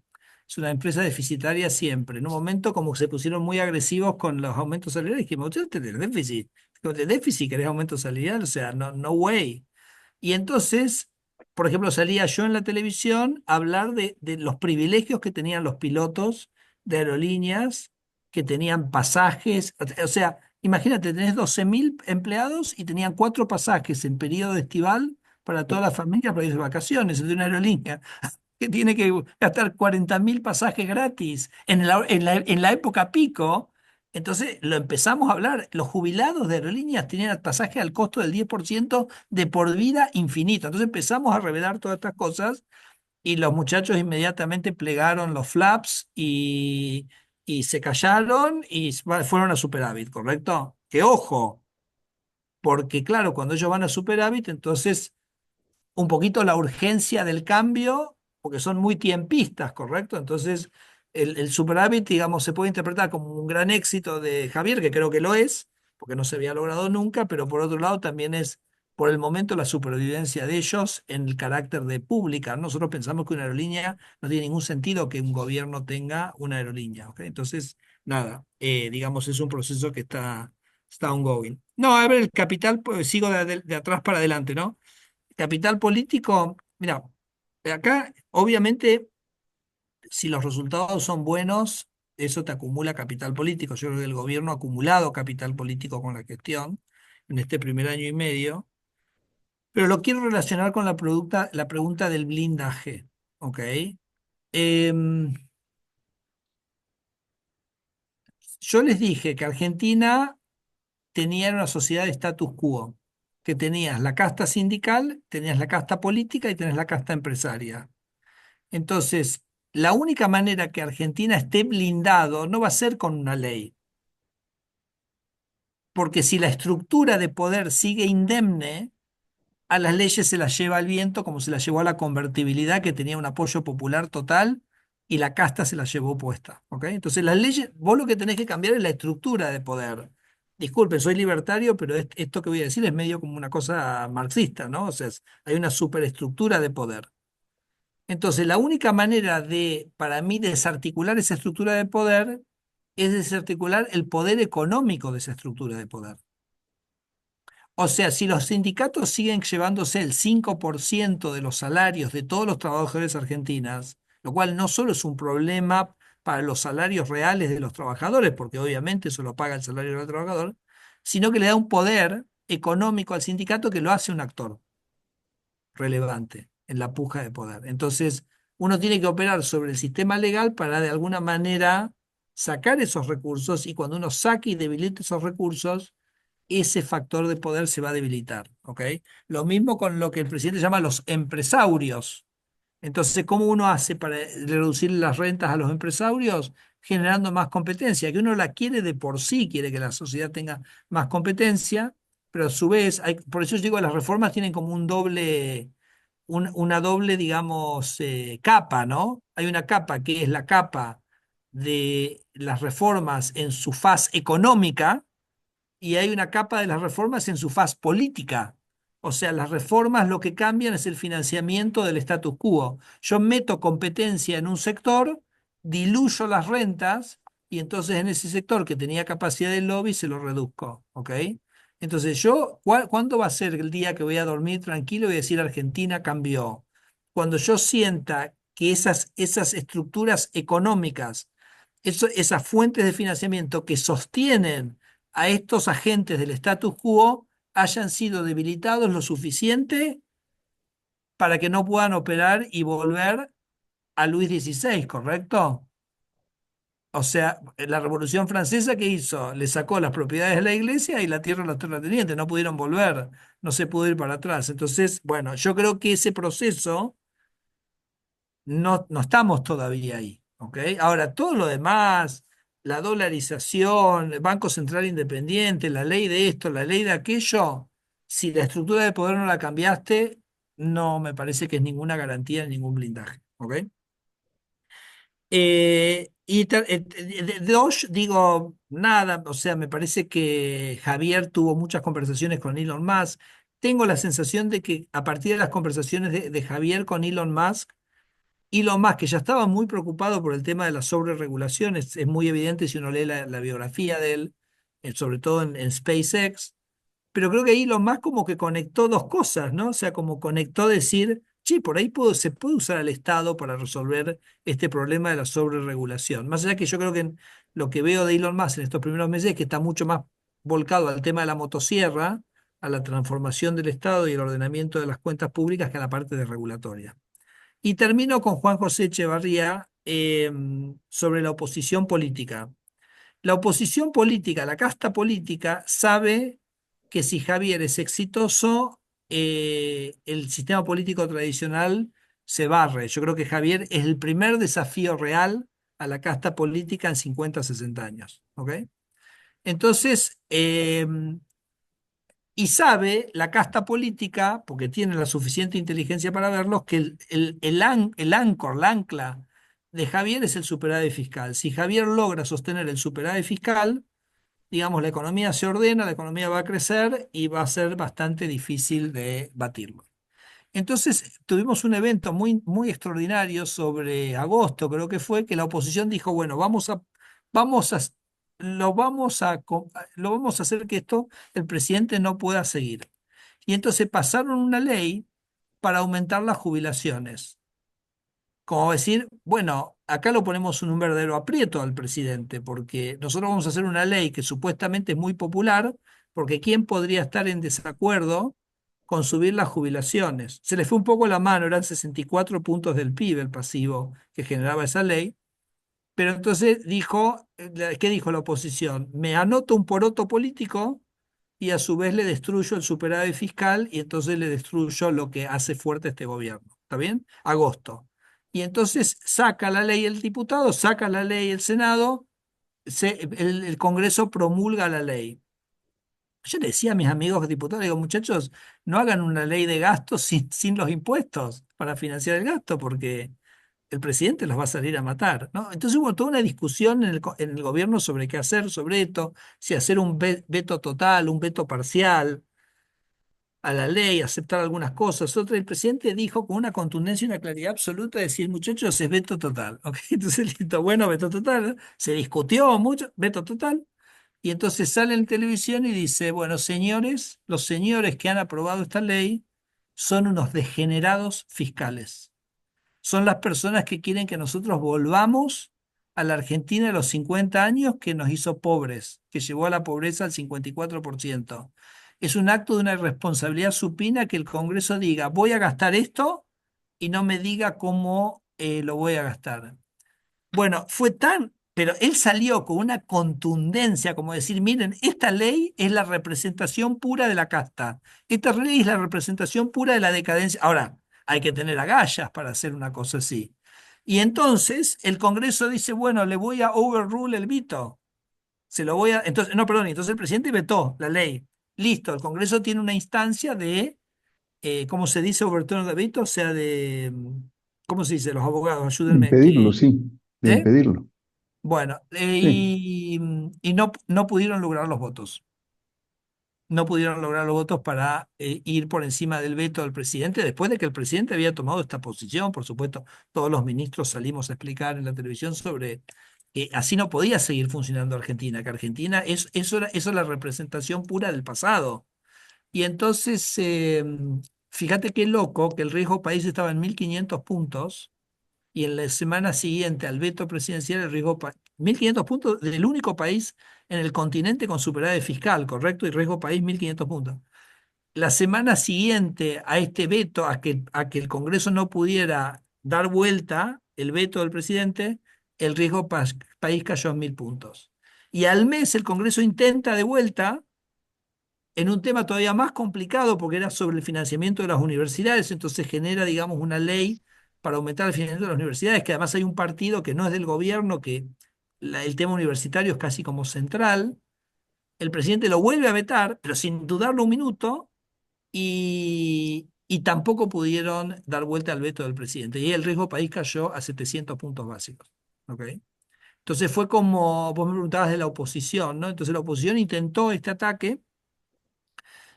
es una empresa deficitaria siempre. En un momento como se pusieron muy agresivos con los aumentos salariales, dijimos, ustedes tienen déficit. De déficit querés aumento salarial, o sea, no, no way. Y entonces, por ejemplo, salía yo en la televisión a hablar de los privilegios que tenían los pilotos de aerolíneas, que tenían pasajes. O sea, imagínate, tenés 12.000 empleados y tenían 4 pasajes en periodo estival para toda la familia para ir de vacaciones de una aerolínea que tiene que gastar 40.000 pasajes gratis en la época pico. Entonces lo empezamos a hablar. Los jubilados de aerolíneas tenían pasajes al costo del 10% de por vida infinito. Entonces empezamos a revelar todas estas cosas y los muchachos inmediatamente plegaron los flaps y se callaron y fueron a superávit, ¿correcto? Que ojo, porque claro, cuando ellos van a superávit, entonces un poquito la urgencia del cambio, porque son muy tiempistas, ¿correcto? Entonces, el superávit, digamos, se puede interpretar como un gran éxito de Javier, que creo que lo es, porque no se había logrado nunca, pero por otro lado también es, por el momento, la supervivencia de ellos en el carácter de pública. Nosotros pensamos que una aerolínea no tiene ningún sentido que un gobierno tenga una aerolínea, ¿ok? Entonces, nada, digamos, es un proceso que está ongoing. No, a ver, el capital, pues, sigo de atrás para adelante, ¿no? Capital político, mira, acá obviamente si los resultados son buenos, eso te acumula capital político. Yo creo que el gobierno ha acumulado capital político con la gestión en este primer año y medio, pero lo quiero relacionar con la pregunta del blindaje, ¿ok? Em, yo les dije que Argentina tenía una sociedad de status quo, que tenías la casta sindical, tenías la casta política y tenías la casta empresaria. Entonces, la única manera que Argentina esté blindado no va a ser con una ley, porque si la estructura de poder sigue indemne, a las leyes se las lleva el viento como se las llevó a la convertibilidad que tenía un apoyo popular total y la casta se la llevó puesta, ¿ok? Entonces, las leyes, vos lo que tenés que cambiar es la estructura de poder. Disculpen, soy libertario, pero esto que voy a decir es medio como una cosa marxista, ¿no? O sea, hay una superestructura de poder. Entonces, la única manera de, para mí, desarticular esa estructura de poder es desarticular el poder económico de esa estructura de poder. O sea, si los sindicatos siguen llevándose el 5% de los salarios de todos los trabajadores argentinos, lo cual no solo es un problema para los salarios reales de los trabajadores, porque obviamente eso lo paga el salario del trabajador, sino que le da un poder económico al sindicato que lo hace un actor relevante en la puja de poder. Entonces, uno tiene que operar sobre el sistema legal para de alguna manera sacar esos recursos y cuando uno saque y debilite esos recursos, ese factor de poder se va a debilitar, ¿ok? Lo mismo con lo que el presidente llama los empresarios. Entonces, ¿cómo uno hace para reducir las rentas a los empresarios? Generando más competencia, que uno la quiere de por sí, quiere que la sociedad tenga más competencia, pero a su vez, por eso yo digo, las reformas tienen como una doble, digamos, capa, ¿no? Hay una capa que es la capa de las reformas en su faz económica y hay una capa de las reformas en su faz política. O sea, las reformas lo que cambian es el financiamiento del status quo. Yo meto competencia en un sector, diluyo las rentas y entonces en ese sector que tenía capacidad de lobby se lo reduzco, ¿ok? Entonces ¿cuándo va a ser el día que voy a dormir tranquilo y voy a decir Argentina cambió? Cuando yo sienta que esas estructuras económicas, esas fuentes de financiamiento que sostienen a estos agentes del status quo hayan sido debilitados lo suficiente para que no puedan operar y volver a Luis XVI, ¿correcto? O sea, la Revolución Francesa, ¿qué hizo? Le sacó las propiedades de la iglesia y la tierra a los terratenientes, no pudieron volver, no se pudo ir para atrás. Entonces, bueno, yo creo que ese proceso no estamos todavía ahí, ¿ok? Ahora, todo lo demás, la dolarización, el Banco Central Independiente, la ley de esto, la ley de aquello, si la estructura de poder no la cambiaste, no me parece que es ninguna garantía, ningún blindaje, ¿ok? Doge, digo, nada, o sea, me parece que Javier tuvo muchas conversaciones con Elon Musk. Tengo la sensación de que a partir de las conversaciones de Javier con Elon Musk, que ya estaba muy preocupado por el tema de la sobreregulación, es muy evidente si uno lee la biografía de él, sobre todo en SpaceX, pero creo que Elon Musk como que conectó dos cosas, ¿no? O sea, como conectó decir, sí, por ahí se puede usar al Estado para resolver este problema de la sobreregulación. Más allá que yo creo que lo que veo de Elon Musk en estos primeros meses es que está mucho más volcado al tema de la motosierra, a la transformación del Estado y el ordenamiento de las cuentas públicas que a la parte de regulatoria. Y termino con Juan José Echevarría sobre la oposición política. La oposición política, la casta política, sabe que si Javier es exitoso, el sistema político tradicional se barre. Yo creo que Javier es el primer desafío real a la casta política en 50, 60 años. ¿Ok? Entonces, y sabe la casta política, porque tiene la suficiente inteligencia para verlos, que el ancla de Javier es el superávit fiscal. Si Javier logra sostener el superávit fiscal, digamos, la economía se ordena, la economía va a crecer y va a ser bastante difícil de batirlo. Entonces, tuvimos un evento muy, muy extraordinario sobre agosto, creo que fue, que la oposición dijo, bueno, vamos a, lo vamos a hacer que el presidente no pueda seguir. Y entonces pasaron una ley para aumentar las jubilaciones. Como decir, bueno, acá lo ponemos en un verdadero aprieto al presidente, porque nosotros vamos a hacer una ley que supuestamente es muy popular, porque ¿quién podría estar en desacuerdo con subir las jubilaciones? Se le fue un poco la mano, eran 64 puntos del PIB el pasivo que generaba esa ley, pero entonces dijo, ¿qué dijo la oposición? Me anoto un poroto político y a su vez le destruyo el superávit fiscal y entonces le destruyo lo que hace fuerte este gobierno. ¿Está bien? Agosto. Y entonces saca la ley el diputado, saca la ley el Senado, el Congreso promulga la ley. Yo le decía a mis amigos diputados, digo, muchachos, no hagan una ley de gastos sin los impuestos para financiar el gasto, porque el presidente los va a salir a matar, ¿no? Entonces hubo toda una discusión en el gobierno sobre qué hacer sobre esto, si hacer un veto total, un veto parcial a la ley, aceptar algunas cosas. El presidente dijo con una contundencia y una claridad absoluta, decir, muchachos, es veto total. ¿Ok? Entonces, listo, bueno, veto total. Se discutió mucho, veto total. Y entonces sale en televisión y dice, bueno, señores, los señores que han aprobado esta ley son unos degenerados fiscales. Son las personas que quieren que nosotros volvamos a la Argentina de los 50 años que nos hizo pobres, que llevó a la pobreza al 54%. Es un acto de una irresponsabilidad supina que el Congreso diga, voy a gastar esto y no me diga cómo lo voy a gastar. Bueno, pero él salió con una contundencia, como decir, miren, esta ley es la representación pura de la casta, esta ley es la representación pura de la decadencia. Ahora, hay que tener agallas para hacer una cosa así. Y entonces el Congreso dice, bueno, le voy a overrule el veto. Se lo voy a. Entonces, no, perdón, entonces el presidente vetó la ley. listo, el Congreso tiene una instancia de, ¿cómo se dice overturn the veto? O sea, de, ¿cómo se dice? Los abogados, ayúdenme, Impedirlo, sí, de ¿eh? impedirlo. Bueno, Sí. y no pudieron lograr los votos. No pudieron lograr los votos para ir por encima del veto del presidente, después de que el presidente había tomado esta posición. Por supuesto, todos los ministros salimos a explicar en la televisión sobre que así no podía seguir funcionando Argentina, que Argentina eso es la representación pura del pasado. Y entonces, fíjate qué loco que el riesgo país estaba en 1.500 puntos y en la semana siguiente al veto presidencial el riesgo 1.500 puntos del único país en el continente con superávit fiscal, ¿correcto? Y riesgo país 1.500 puntos. La semana siguiente a este veto, a que el Congreso no pudiera dar vuelta el veto del presidente, el riesgo país cayó en 1.000 puntos. Y al mes el Congreso intenta de vuelta en un tema todavía más complicado porque era sobre el financiamiento de las universidades, entonces genera, digamos, una ley para aumentar el financiamiento de las universidades, que además hay un partido que no es del gobierno, que el tema universitario es casi como central. El presidente lo vuelve a vetar, pero sin dudarlo un minuto, y tampoco pudieron dar vuelta al veto del presidente. Y el riesgo país cayó a 700 puntos básicos. ¿Ok? Entonces fue como, vos me preguntabas de la oposición, ¿no? Entonces la oposición intentó este ataque.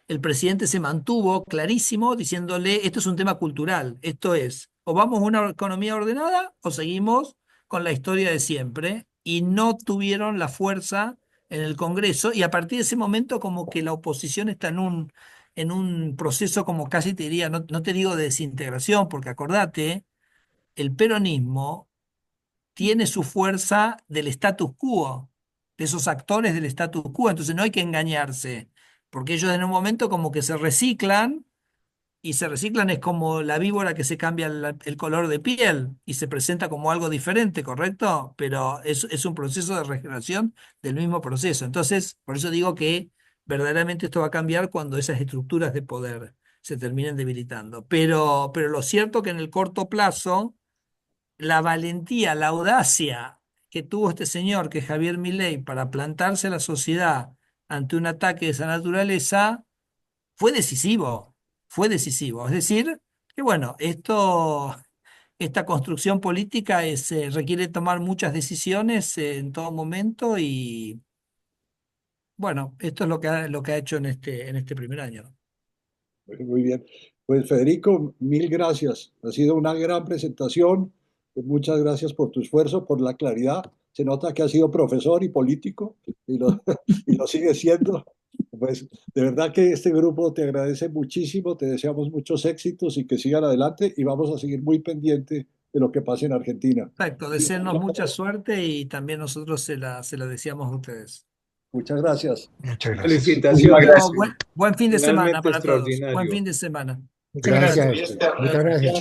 El presidente se mantuvo clarísimo diciéndole, esto es un tema cultural, esto es, o vamos a una economía ordenada o seguimos con la historia de siempre, y no tuvieron la fuerza en el Congreso, y a partir de ese momento como que la oposición está en un proceso como casi te diría, no te digo de desintegración, porque acordate, el peronismo tiene su fuerza del status quo, de esos actores del status quo, entonces no hay que engañarse, porque ellos en un momento como que se reciclan, y se reciclan es como la víbora que se cambia el color de piel y se presenta como algo diferente, ¿correcto? Pero es un proceso de regeneración del mismo proceso. Entonces, por eso digo que verdaderamente esto va a cambiar cuando esas estructuras de poder se terminen debilitando. Pero lo cierto que en el corto plazo la valentía, la audacia que tuvo este señor, que es Javier Milei, para plantarse a la sociedad ante un ataque de esa naturaleza, fue decisivo, fue decisivo. Es decir, que bueno, esta construcción política requiere tomar muchas decisiones en todo momento, y bueno, esto es lo que ha hecho en este primer año. Muy bien. Pues Federico, mil gracias. Ha sido una gran presentación. Muchas gracias por tu esfuerzo, por la claridad. Se nota que has sido profesor y político y lo, y lo sigue siendo. Pues de verdad que este grupo te agradece muchísimo, te deseamos muchos éxitos y que sigan adelante y vamos a seguir muy pendiente de lo que pase en Argentina. Perfecto, deseenos mucha suerte y también nosotros se la deseamos a ustedes. Muchas gracias. Muchas gracias. Felicitaciones. No, buen fin de semana Realmente para todos. Buen extraordinario. fin de semana. Muchas gracias. Gracias, muchas gracias.